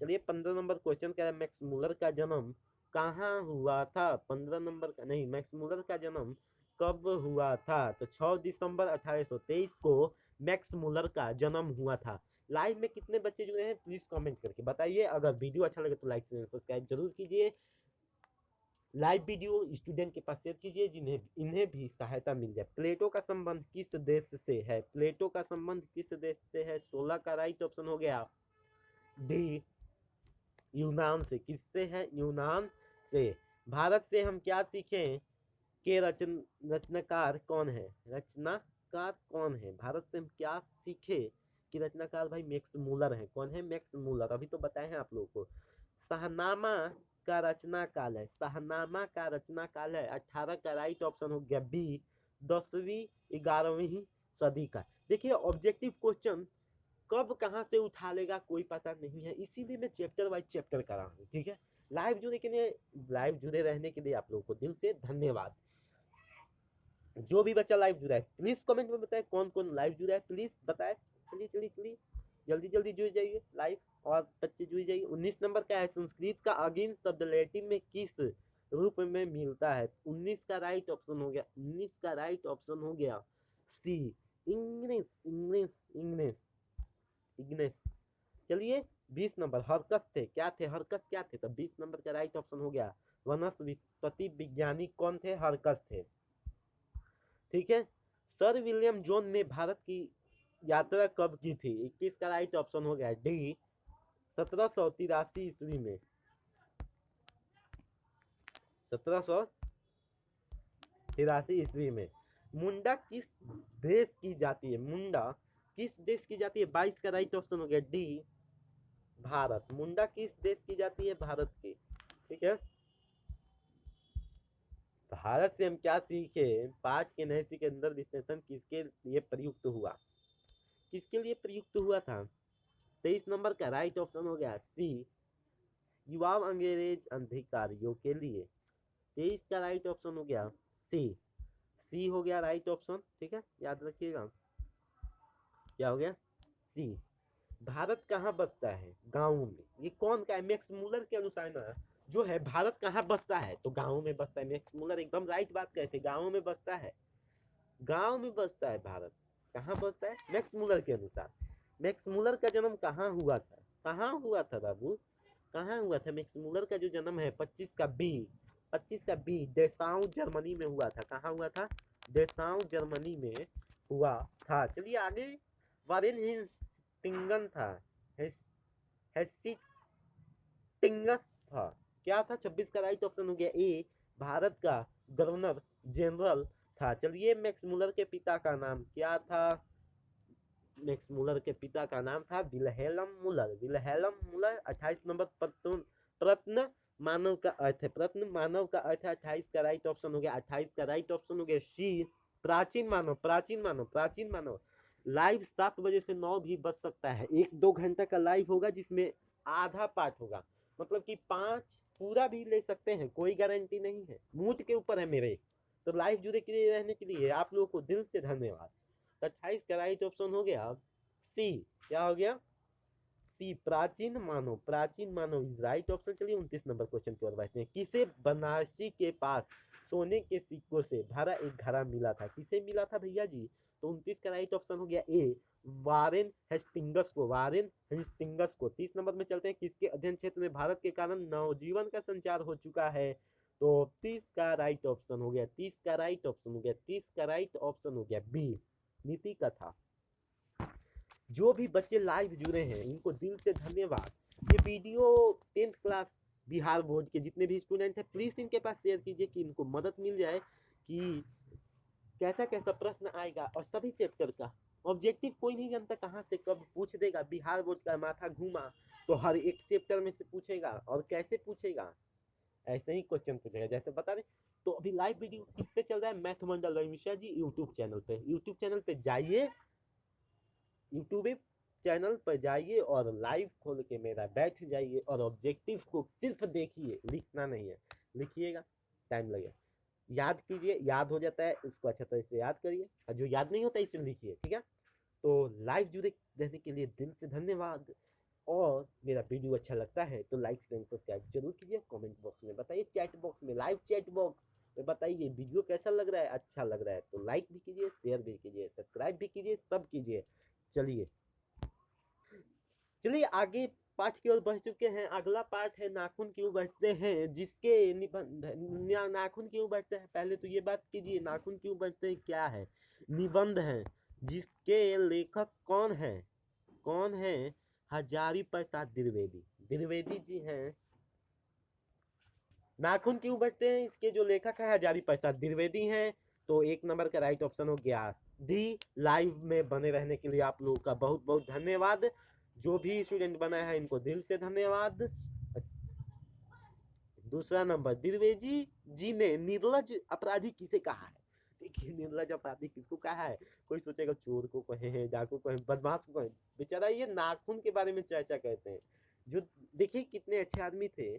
चलिए 15 नंबर क्वेश्चन क्या है? मैक्समुलर का जन्म कहाँ हुआ था? 15 नंबर का नहीं, मैक्समुलर का जन्म कब हुआ था? तो 6 दिसंबर 1823 को मैक्समुलर का जन्म हुआ था। लाइव में कितने बच्चे जुड़े हैं प्लीज कमेंट करके बताइए। अगर वीडियो अच्छा लगे तो लाइक शेयर सब्सक्राइब जरूर कीजिए। लाइव वीडियो स्टूडेंट के पास शेयर कीजिए जिन्हें इन्हें भी सहायता मिल जाए। प्लेटो का संबंध किस देश से है? प्लेटो का संबंध किस देश से है? 16 का राइट ऑप्शन हो गया डी, यूनान से। किससे है? यूनान से। भारत से हम क्या सीखें के रचनाकार कौन है? रचनाकार कौन है? भारत से हम क्या सीखे कि रचनाकार भाई मैक्समुलर है। कौन है? मैक्समुलर। अभी तो बताए हैं आप लोगों को। शाहनामा का रचना काल है। शाहनामा का रचना काल है 18 का राइट ऑप्शन हो गया बी, 10वीं 11वीं सदी का। देखिए ऑब्जेक्टिव क्वेश्चन कब कहाँ से उठा लेगा कोई पता नहीं है, इसीलिए मैं चैप्टर वाइज चैप्टर करा हूँ। ठीक है। लाइव जुड़े रहने के लिए आप लोगों को दिल से धन्यवाद। जो भी बच्चा लाइव जुड़ा है प्लीज कमेंट में बताए कौन कौन लाइव जुड़ा है, प्लीज बताए। चलिए चलिए चलिए जल्दी जल्दी जुड़ जाइए लाइव और बच्चे जुड़ जाइए। 19 नंबर का है, संस्कृत का अगेन शब्द लैटिन में किस रूप में मिलता है? 19 का राइट ऑप्शन हो गया 19 का राइट ऑप्शन हो गया सी, इंग्लिश इंग्लिश इंग्लिश इंग्लिश। चलिए 20 नंबर, हरकस थे क्या थे? हरकस क्या थे? तो 20 नंबर का राइट ऑप्शन हो गया वनस्पति विज्ञानी कौन थे? हरकस थे। ठीक है। सर विलियम जोन ने भारत की यात्रा कब की थी? 21 का राइट ऑप्शन हो गया डी, 1783 ईस्वी में। 1783 ईस्वी में। मुंडा किस देश की जाती है? मुंडा किस देश की जाती है? 22 का राइट ऑप्शन हो गया डी, भारत। मुंडा किस देश की जाती है? भारत की। ठीक है। भारत से हम क्या सीखे? पाठ के नए के अंदर विश्लेषण किसके लिए प्रयुक्त हुआ? किसके लिए प्रयुक्त हुआ था? 23 नंबर का राइट ऑप्शन हो गया सी, युवा अंग्रेज अधिकारियों के लिए। 23 का राइट ऑप्शन हो गया सी, सी हो गया राइट ऑप्शन। ठीक है, याद रखिएगा क्या हो गया सी। भारत कहाँ बसता है? गाँव में। ये कौन का है? मैक्समुलर के अनुसार ना जो है भारत कहाँ बसता है? तो गाँव में बसता है। मैक्समुलर एकदम राइट बात कहते, गाँव में बसता है। गाँव में बसता है भारत। कहाँ बसता है? मैक्समुलर के अनुसार। मैक्समुलर का जन्म कहाँ हुआ था? कहाँ हुआ था बाबू? कहाँ हुआ था? मैक्समुलर का जो जन्म है 25 का बी डेसाउ जर्मनी में हुआ था। कहाँ हुआ था? डेसाउ जर्मनी में हुआ था। चलिए आगे। वारेन हेस्टिंगन था, हेस्टिंगस था। क्या था? 26 का राइट ऑप्शन हो गया ए, भारत का गवर्नर जनरल था। चलिए मैक्समुलर के पिता का नाम क्या था? मैक्समुलर के पिता का नाम था विल्हेल्म मुलर। विल्हेल्म मुलर। 28 नंबर प्रत्न मानव का अर्थ है। प्रत्न मानव का अर्थ है 28 का राइट ऑप्शन हो गया। 28 का राइट ऑप्शन हो गया सी, प्राचीन मानव। प्राचीन मानव, प्राचीन मानव। लाइव 7 बजे से 9 भी बच सकता है। 1-2 घंटा का लाइव होगा जिसमें आधा पार्ट होगा, मतलब कि 5 पूरा भी ले सकते हैं, कोई गारंटी नहीं है, मूड के ऊपर है मेरे। तो लाइव जुड़े के लिए रहने के लिए आप लोगों को दिल से धन्यवाद। 28 का राइट ऑप्शन हो गया सी। क्या हो गया? सी प्राचीन मानव इज राइट ऑप्शन। चलिए 29 नंबर क्वेश्चन की ओर बढ़ते हैं। किसे बनारसी के पास सोने के सिक्कों से भरा एक घड़ा मिला था? किसे मिला था भैया जी? तो 29 का राइट ऑप्शन हो गया ए, वारेन हेस्टिंगस को। 30 नंबर में चलते हैं। किसके अध्ययन क्षेत्र में भारत के कारण नवजीवन का संचार हो चुका है? तो 30 का राइट ऑप्शन हो गया, 30 का राइट ऑप्शन हो गया, 30 का राइट ऑप्शन हो गया बी, नीति कथा। जो भी बच्चे लाइव जुड़े हैं इनको दिल से धन्यवाद। ये video 10th class Bihar board के जितने भी स्टूडेंट हैं प्लीज इनके पास शेयर कीजिए कि इनको मदद मिल जाए कि कैसा कैसा प्रश्न आएगा और सभी चैप्टर का ऑब्जेक्टिव कोई नहीं जानता कहाँ से कब पूछ देगा। बिहार बोर्ड का माथा घूमा तो हर एक चैप्टर में से पूछेगा और कैसे पूछेगा, ऐसे ही क्वेश्चन पूछेगा जैसे बता रहे। तो अभी लाइव वीडियो किस पे चल रहा है? मैथ मंडल रविशा जी यूट्यूब चैनल पे जाइए, यूट्यूब चैनल पर जाइए और लाइव खोल के मेरा बैठ जाइए और ऑब्जेक्टिव को सिर्फ देखिए, लिखना नहीं है, लिखिएगा टाइम लगेगा, याद कीजिए, याद हो जाता है इसको अच्छे तरह से याद करिए, और जो याद नहीं होता इसे लिखिए, ठीक है। तो लाइव जुड़े रहने के लिए दिल से धन्यवाद, और मेरा वीडियो अच्छा लगता है तो लाइक एंड सब्सक्राइब जरूर कीजिए। कमेंट बॉक्स में बताइए, चैट बॉक्स में, लाइव चैट बॉक्स में बताइए वीडियो कैसा लग रहा है, अच्छा लग रहा है तो लाइक भी कीजिए, शेयर भी कीजिए, सब्सक्राइब भी कीजिए, सब कीजिए। चलिए चलिए आगे पाठ की ओर बढ़ चुके हैं। अगला पाठ है नाखून क्यों बढ़ते हैं, जिसके निबंध नाखून क्यों बढ़ते हैं, पहले तो ये बात कीजिए नाखून क्यों बढ़ते हैं क्या है, निबंध है जिसके लेखक कौन है? हजारी प्रसाद द्विवेदी जी हैं। नाखून क्यों बढ़ते हैं इसके जो लेखक है हजारी प्रसाद द्विवेदी हैं। तो 1 नंबर का राइट ऑप्शन हो गया डी। लाइव में बने रहने के लिए आप लोगों का बहुत बहुत धन्यवाद। जो भी स्टूडेंट बनाया है इनको दिल से धन्यवाद। दूसरा नंबर, द्विवेदी जी ने निर्लज अपराधी किसे कहा है? देखिए निर्लज अपराधी किसको कहा है? कोई सोचेगा चोर को कहे हैं, डाकू को कहे, बदमाश को कहे, बेचारा ये नाखून के बारे में चर्चा करते हैं। जो देखिए कितने अच्छे आदमी थे,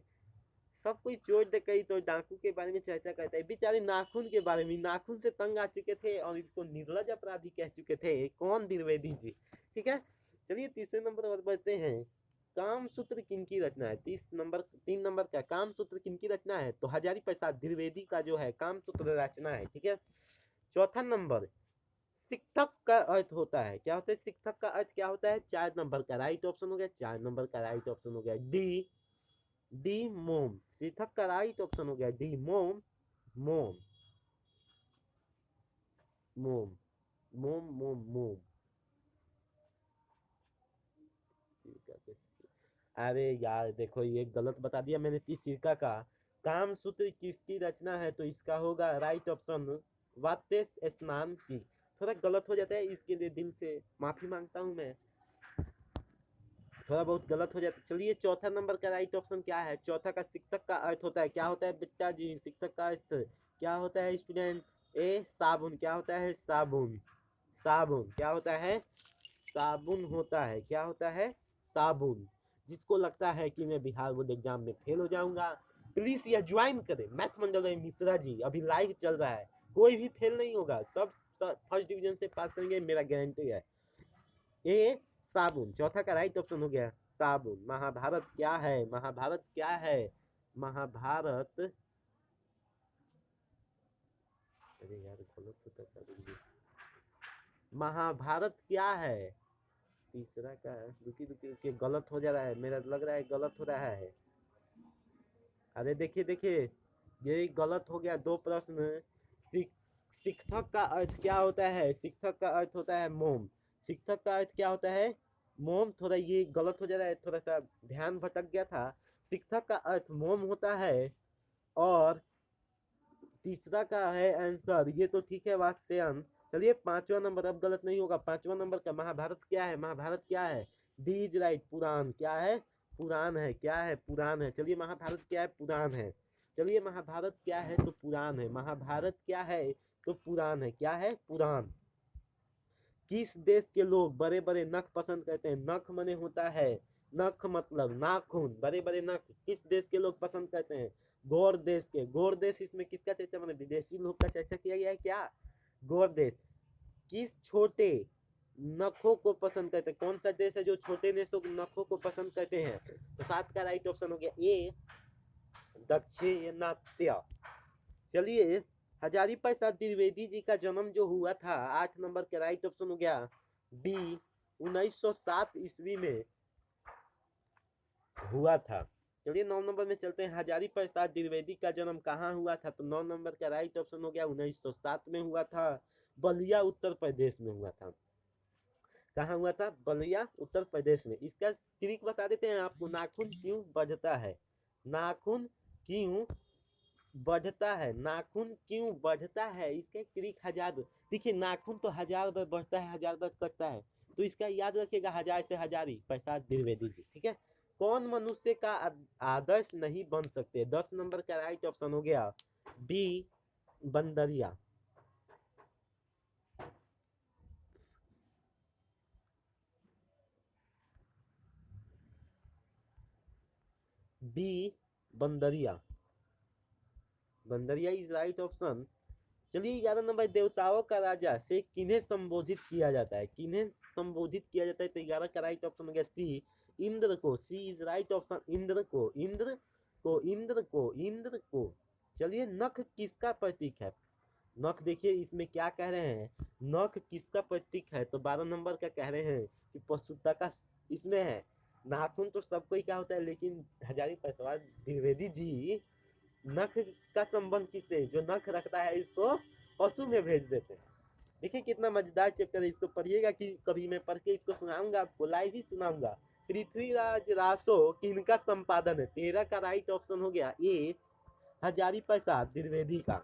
सब कोई चोर डकैत तो डाकू के बारे में चर्चा करता है, बेचारे नाखून के बारे में, नाखून से तंग आ चुके थे और इसको निर्लज अपराधी कह चुके थे। कौन? द्विवेदी जी, ठीक है। चलिए तीसरे नंबर और बढ़ते हैं। काम सूत्र किनकी रचना है? 3 नंबर का काम सूत्र किनकी रचना है? तो हजारी प्रसाद द्विवेदी का जो है काम सूत्र रचना है, ठीक है। चौथा नंबर, शिक्षक का अर्थ होता है, क्या होता है शिक्षक का अर्थ क्या होता है? 4 नंबर का राइट ऑप्शन हो गया, 4 नंबर का राइट ऑप्शन हो गया डी मोम। शिक्षक का राइट ऑप्शन हो गया डी मोम। मोम मोम मोम मोम मोम। अरे यार देखो ये गलत बता दिया मैंने, सिरका का काम सूत्र किसकी रचना है? तो इसका होगा राइट ऑप्शन वात्य स्नान की। थोड़ा गलत हो जाता है इसके लिए दिल से माफी मांगता हूँ मैं, थोड़ा बहुत गलत हो जाता है। चलिए चौथा नंबर का राइट ऑप्शन क्या है? चौथा का शिक्षक का अर्थ होता है, क्या होता है बेटा जी? शिक्षक का अर्थ क्या होता है स्टूडेंट? ए साबुन। क्या होता है? साबुन। साबुन क्या होता है? साबुन होता है। क्या होता है? साबुन। जिसको लगता है कि मैं बिहार बोर्ड एग्जाम में फेल हो जाऊंगा प्लीज यह ज्वाइन करें मैथ मंडल मिश्रा जी, अभी लाइव चल रहा है, कोई भी फेल नहीं होगा, सब फर्स्ट डिवीजन से पास करेंगे, मेरा गारंटी है। ए साबुन चौथा का राइट ऑप्शन हो गया साबुन। महाभारत क्या है? महाभारत क्या है? महाभारत, अरे यार गलत होता है, महाभारत क्या है? तीसरा का रुकी रुकी रुकी गलत हो जा रहा है, मेरा लग रहा है गलत हो रहा है। अरे देखिए देखिए ये गलत हो गया, दो प्रश्न। शिक्षक का अर्थ क्या होता है? शिक्षक का अर्थ होता है मोम। शिक्षक का अर्थ क्या होता है? मोम। थोड़ा ये गलत हो जा रहा है, थोड़ा सा ध्यान भटक गया था। शिक्षक का अर्थ मोम होता है, और तीसरा का है आंसर, ये तो ठीक है वात्स्यन। चलिए 5वां नंबर, अब गलत नहीं होगा। 5वां नंबर का महाभारत क्या है? महाभारत क्या है? डी इज राइट, पुराण। क्या है? पुराण है। क्या है? पुराण है। चलिए महाभारत क्या है? पुराण है। चलिए महाभारत क्या है? तो पुराण है। महाभारत क्या है? तो पुराण है। क्या है? पुराण। किस देश के लोग बड़े बड़े नख पसंद करते हैं? नख मने होता है, नख मतलब नाखून, बड़े बड़े नख किस देश के लोग पसंद करते हैं? गौर देश के। गौर देश इसमें किसका चर्चा, मैंने विदेशी लोग का चर्चा किया गया है क्या? गौर देश। किस छोटे नखों को पसंद करते हैं। कौन सा देश है जो छोटे देशों को नखों को पसंद करते हैं? तो 7 का राइट ऑप्शन हो गया ए दाक्षिणात्य। चलिए, हजारी प्रसाद द्विवेदी जी का जन्म जो हुआ था, 8 नंबर का राइट ऑप्शन हो गया बी 1907 ईस्वी में हुआ था। चलिए 9 नंबर में चलते हैं। हजारी प्रसाद द्विवेदी का जन्म कहाँ हुआ था? तो 9 नंबर का राइट ऑप्शन हो गया 1907 में हुआ था, बलिया उत्तर प्रदेश में हुआ था। कहाँ हुआ था? बलिया उत्तर प्रदेश में। इसका ट्रिक बता देते हैं आपको। नाखून क्यों बढ़ता है? नाखून क्यों बढ़ता है? नाखून क्यों बढ़ता है? इसका ट्रिक हजार, देखिए नाखून तो 1000 बार बढ़ता है, 1000 बार कटता है, तो इसका याद रखिएगा, 1000 से हजारी प्रसाद द्विवेदी जी। ठीक है। कौन मनुष्य का आदर्श नहीं बन सकते? 10 नंबर का राइट ऑप्शन हो गया बी बंदरिया। बी बंदरिया, बंदरिया इज राइट ऑप्शन। चलिए 11 नंबर, देवताओं का राजा से किन्हें संबोधित किया जाता है? किन्हें संबोधित किया जाता है? तो 11 का राइट ऑप्शन हो गया सी इंद्र को। सी इज राइट ऑप्शन। इंद्र को, इंद्र को, इंद्र को, इंद्र को। चलिए, नख किसका प्रतीक है? नख देखिए इसमें क्या कह रहे हैं, नख किसका प्रतीक है? तो 12 नंबर का कह रहे हैं कि पशुता का इसमें है। नाखून तो सबको ही क्या होता है, लेकिन हजारी प्रसाद द्विवेदी जी नख का संबंध किससे? जो नख रखता है इसको पशु में भेज देते हैं। देखिए कितना मजेदार चैप्टर है, इसको पढ़िएगा कि कभी मैं पढ़ के इसको सुनाऊंगा आपको, लाइव ही सुनाऊंगा। पृथ्वीराज रासो किनका संपादन है? 13 का राइट ऑप्शन हो गया ए हजारी प्रसाद द्विवेदी का।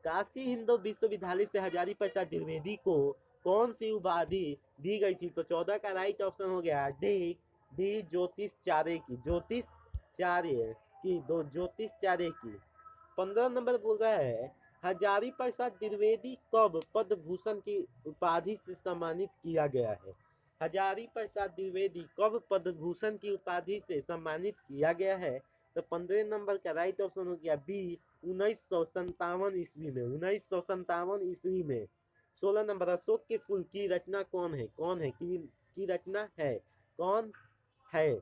काशी हिंदू विश्वविद्यालय से हजारी प्रसाद द्विवेदी को कौन सी उपाधि दी गई थी? तो 14 का राइट ऑप्शन हो गया डी डी ज्योतिषचार्य की, ज्योतिषचार्य की, दो ज्योतिषचार्य की। 15 नंबर बोल रहा है हजारी प्रसाद द्विवेदी कब पद्म भूषण की उपाधि से सम्मानित किया गया है? हजारी प्रसाद द्विवेदी कब पद्म भूषण की उपाधि से सम्मानित किया गया है? तो 15 नंबर का राइट ऑप्शन हो गया बी 1957 ईस्वी में, 1957 ईस्वी में। 16 नंबर, अशोक के फूल की रचना कौन है? कौन है की रचना है? कौन है?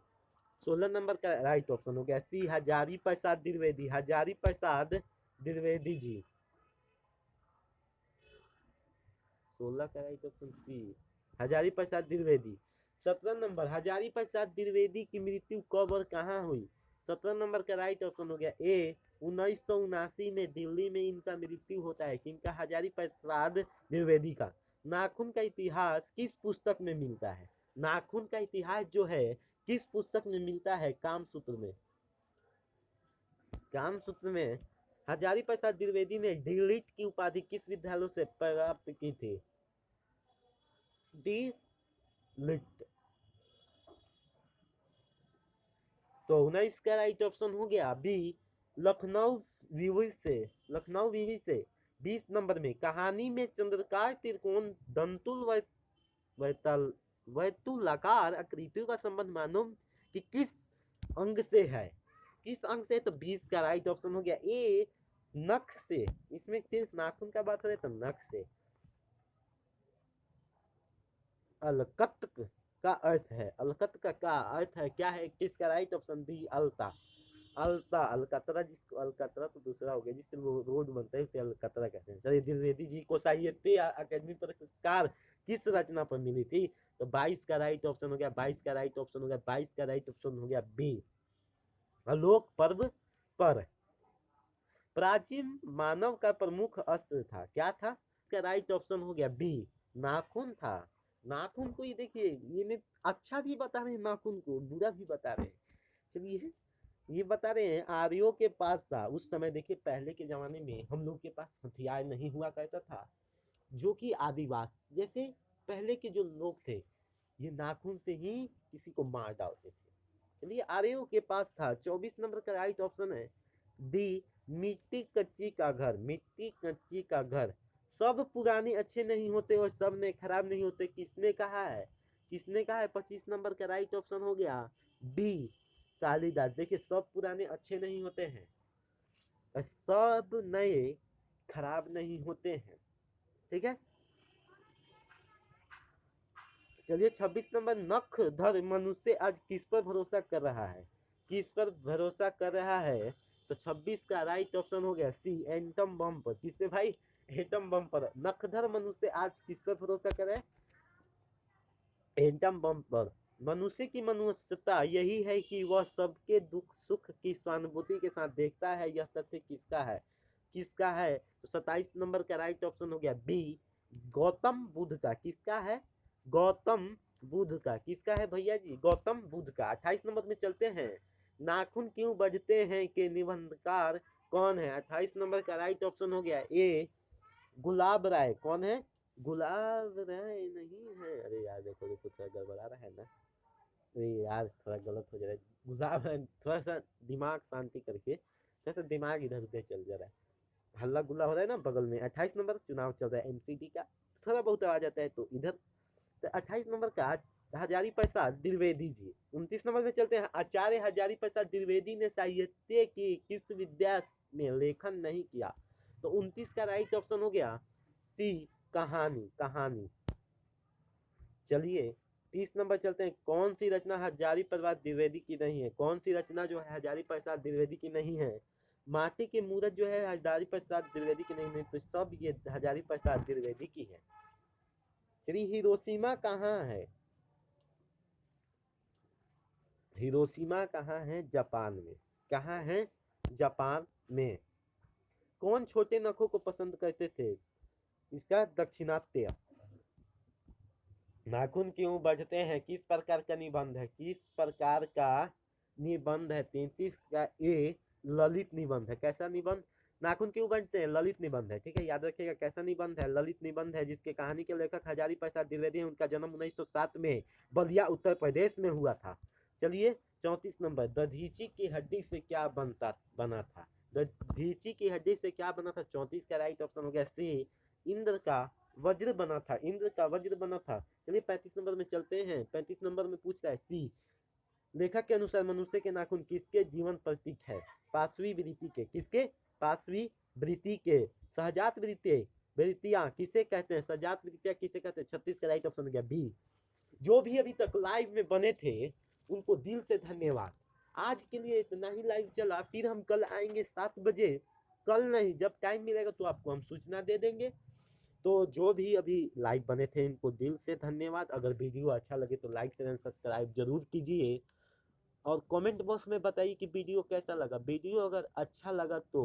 16 नंबर का राइट ऑप्शन हो गया सी हजारी प्रसाद द्विवेदी, हजारी प्रसाद द्विवेदी जी। 16 का right option C Hazari Prasad Dwivedi. 17 number, Hazari Prasad Dwivedi की मृत्यु कब और कहाँ हुई? 17 नंबर का राइट ऑप्शन हो गया ए 1979 में दिल्ली में इनका मृत्यु होता है। किनका? हजारी प्रसाद द्विवेदी का। नाखून का इतिहास किस पुस्तक में मिलता है? नाखून का इतिहास जो है किस पुस्तक में मिलता है? कामसूत्र में। कामसूत्र में। हजारी प्रसाद द्विवेदी ने डीलिट की उपाधि किस विद्यालय से प्राप्त की थी? डीलिट। तो 19 का राइट ऑप्शन हो गया बी लखनऊ विवि से, लखनऊ विवि से। 20 नंबर में, कहानी में चंद्रकार त्रिकोण दंतुल वैतुलाकार आकृतियों का संबंध मानो कि किस अंग से है? किस अंग से? तो 20 का राइट ऑप्शन हो गया ए नख से। इसमें सिर्फ नाखून का बात करें तो नख से। अलकत का अर्थ है, अलकत का अर्थ है क्या है? किसका राइट ऑप्शन डी अलता। अलता, अलकतरा, जिसको अलकतरा तो दूसरा हो गया, जिससे रोड बनता है उसे अलकतरा कहते हैं। चलिए, द्विवेदी जी को साहित्य अकादमी पुरस्कार किस रचना पर मिली थी? तो 22 का राइट ऑप्शन हो गया, 22 का राइट ऑप्शन हो गया, 22 का राइट ऑप्शन हो गया बी आलोक पर्व पर। प्राचीन मानव का प्रमुख अस्त्र था, क्या था? का राइट ऑप्शन हो गया बी नाखून था। नाखून को ही देखिए, ये अच्छा भी बता रहे हैं, नाखून को बुरा भी बता रहे हैं। चलिए, ये बता रहे हैं आर्यों के पास था उस समय। देखिए पहले के जमाने में हम लोग के पास हथियार नहीं हुआ करता था, जो कि आदिवासी जैसे पहले के जो लोग थे, ये नाखून से ही किसी को मार डालते थे। चलिए, आर्यों के पास था। 24 नंबर का राइट ऑप्शन है डी मिट्टी कच्ची का घर, मिट्टी कच्ची का घर। सब पुराने अच्छे नहीं होते और सब नए खराब नहीं होते, किसने कहा है? किसने कहा है? 25 नंबर का राइट ऑप्शन हो गया बी कालिदास। देखिए, सब पुराने अच्छे नहीं होते हैं और सब नए खराब नहीं होते हैं। ठीक है। चलिए 26 नंबर, नख धर मनुष्य आज किस पर भरोसा कर रहा है, किस पर भरोसा कर रहा है। तो 26 का राइट ऑप्शन हो गया सी, एटम बम पर। किस पे भाई, एटम बम पर। नखधर मनुष्य आज किस पर भरोसा करे, एटम बम पर। मनुष्य की मनुष्यता यही है कि वह सबके दुख सुख की सहानुभूति के साथ देखता है। यह तथ्य किसका है, किसका है। तो 27 नंबर का राइट ऑप्शन हो गया बी, गौतम बुद्ध का। किसका है, गौतम बुद्ध का। किसका है भैया जी, गौतम बुद्ध का। 28 नंबर में चलते हैं, नाखून क्यों बजते हैं के निबंधकार कौन है। 28 नंबर का राइट ऑप्शन हो गया ए, गुलाब राय। कौन है, गुलाब राय नहीं है। अरे यार देखो देखो थोड़ा गड़बड़ा रहा है ना, अरे यार थोड़ा गलत हो जा रहा है। गुलाब राय, थोड़ा सा दिमाग शांति करके, थोड़ा सा दिमाग इधर उधर चल जा रहा है, हल्ला गुल्ला हो रहा है ना बगल में। 28 नंबर चुनाव चल रहा है एमसीडी का, थोड़ा बहुत आ जाता है तो इधर। तो 28 नंबर का हजारी प्रसाद द्विवेदी जी। 29 नंबर में चलते हैं, आचार्य हजारी प्रसाद द्विवेदी ने साहित्य की किस विद्या में लेखन नहीं किया। तो 29 का राइट ऑप्शन हो गया सी, कहानी, कहानी। चलिए 30 नंबर चलते हैं, कौन सी रचना हजारी प्रसाद द्विवेदी की नहीं है। कौन सी रचना जो है हजारी प्रसाद द्विवेदी की नहीं है। माटी की मूरत जो है हजारी प्रसाद द्विवेदी की नहीं है, तो सब ये हजारी प्रसाद द्विवेदी की है। चलिए हिरोशिमा कहाँ है, हिरोशिमा कहाँ है, जापान में। कहाँ है, जापान में। कौन छोटे नखों को पसंद करते थे, इसका दक्षिणात्य। नाखून क्यों बजते हैं किस प्रकार का निबंध है, किस प्रकार का निबंध है। 33 का ए, ललित निबंध है। कैसा निबंध, नाखून क्यों बजते हैं, ललित निबंध है। ठीक है, याद रखिएगा कैसा निबंध है, ललित निबंध है, जिसके कहानी के लेखक हजारी प्रसाद द्विवेदी हैं। उनका जन्म 1907 में बलिया उत्तर प्रदेश में हुआ था। चलिए 34 नंबर, दधीची की हड्डी से क्या बना था। दधीची की हड्डी से क्या बना था। 34 का राइट ऑप्शन हो गया सी, इंद्र का वज्र बना था, इंद्र का वज्र बना था। चलिए 35 नंबर में चलते हैं, 35 नंबर में पूछता है सी, लेखक के अनुसार मनुष्य के नाखून किसके जीवन प्रतीक है। पांचवी वृत्ति के, किसके, पांचवी वृत्ति के। सहजात वृत्तियां किसे कहते हैं, सहजात वृत्तियां किसे कहते हैं। 36 का राइट ऑप्शन हो गया बी। जो भी अभी तक लाइव में बने थे उनको दिल से धन्यवाद। आज के लिए इतना ही लाइव चला, फिर हम कल आएंगे 7 बजे। कल नहीं, जब टाइम मिलेगा तो आपको हम सूचना दे देंगे। तो जो भी अभी लाइव बने थे इनको दिल से धन्यवाद। अगर वीडियो अच्छा लगे तो लाइक शेयर एंड सब्सक्राइब जरूर कीजिए, और कमेंट बॉक्स में बताइए कि वीडियो कैसा लगा। वीडियो अगर अच्छा लगा तो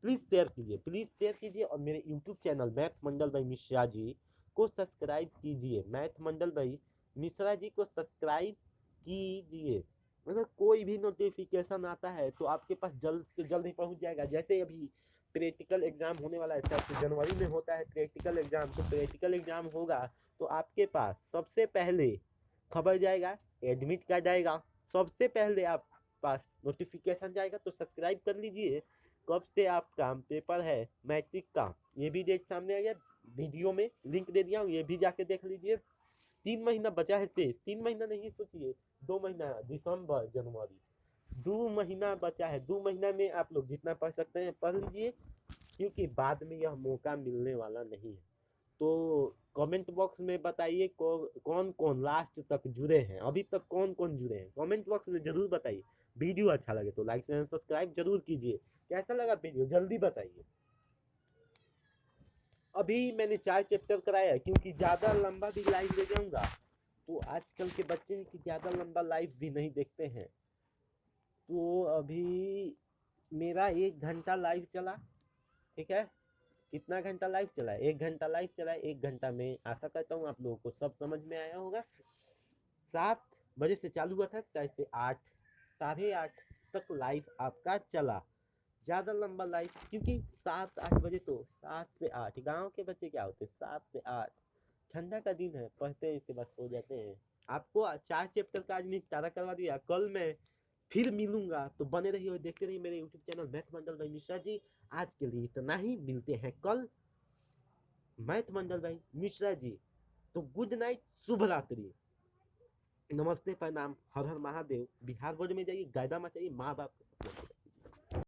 प्लीज़ शेयर कीजिए, प्लीज़ शेयर कीजिए। और मेरे यूट्यूब चैनल मैथ मंडल भाई मिश्रा जी को सब्सक्राइब कीजिए, मैथ मंडल भाई मिश्रा जी को सब्सक्राइब कीजिए। अगर कोई भी नोटिफिकेशन आता है तो आपके पास जल्द से जल्द ही पहुंच जाएगा। जैसे अभी प्रैक्टिकल एग्जाम होने वाला है, 7 जनवरी में होता है प्रैक्टिकल एग्जाम। तो प्रैक्टिकल एग्जाम होगा तो आपके पास सबसे पहले खबर जाएगा, एडमिट कार्ड आएगा, सबसे पहले आप पास नोटिफिकेशन जाएगा। तो सब्सक्राइब कर लीजिए। कब से आपका पेपर है मैट्रिक का, ये भी डेट सामने आ गया, वीडियो में लिंक दे दिया हूँ, ये भी जाके देख लीजिए। 3 महीना बचा है शेष, 3 महीना नहीं सोचिए, 2 महीना, दिसंबर जनवरी 2 महीना बचा है। 2 महीना में आप लोग जितना पढ़ सकते हैं पढ़ लीजिए, क्योंकि बाद में यह मौका मिलने वाला नहीं है। तो कमेंट बॉक्स में बताइए कौन कौन लास्ट तक जुड़े हैं, अभी तक कौन कौन जुड़े हैं, कमेंट बॉक्स में जरूर बताइए। वीडियो अच्छा लगे तो लाइक एंड सब्सक्राइब जरूर कीजिए। कैसा लगा वीडियो जल्दी बताइए। अभी मैंने 4 चैप्टर कराया है, क्योंकि ज़्यादा लंबा भी लाइव ले जाऊंगा तो आजकल के बच्चे हैं कि ज़्यादा लंबा लाइव भी नहीं देखते हैं। तो अभी मेरा 1 घंटा लाइव चला, ठीक है। कितना घंटा लाइव चला है, 1 घंटा लाइव चला है। 1 घंटा में आशा करता हूँ आप लोगों को सब समझ में आया होगा। 7 बजे से चालू हुआ था, 7 से 8, 8:30 तक लाइव आपका चला। ज़्यादा लंबा लाइव, क्योंकि 7-8 बजे, तो 7 से 8 गांव के बच्चे क्या होते हैं, 7 से 8 ठंडा का दिन है, पढ़ते हैं, इसके बाद सो जाते हैं। आपको 4 चैप्टर का आज निपटारा करवा दिया। कल मैं फिर मिलूंगा, तो बने रहिए और देखते रहिए मेरे यूट्यूब चैनल मैथ मंडल भाई मिश्रा जी। आज के लिए इतना ही, मिलते हैं कल मैथ मंडल भाई मिश्रा जी। तो गुड नाइट, शुभ रात्रि, नमस्ते, प्रणाम, हर हर महादेव। बिहार बोर्ड में जाइए, गायदा मचाइए, माँ बाप के सपने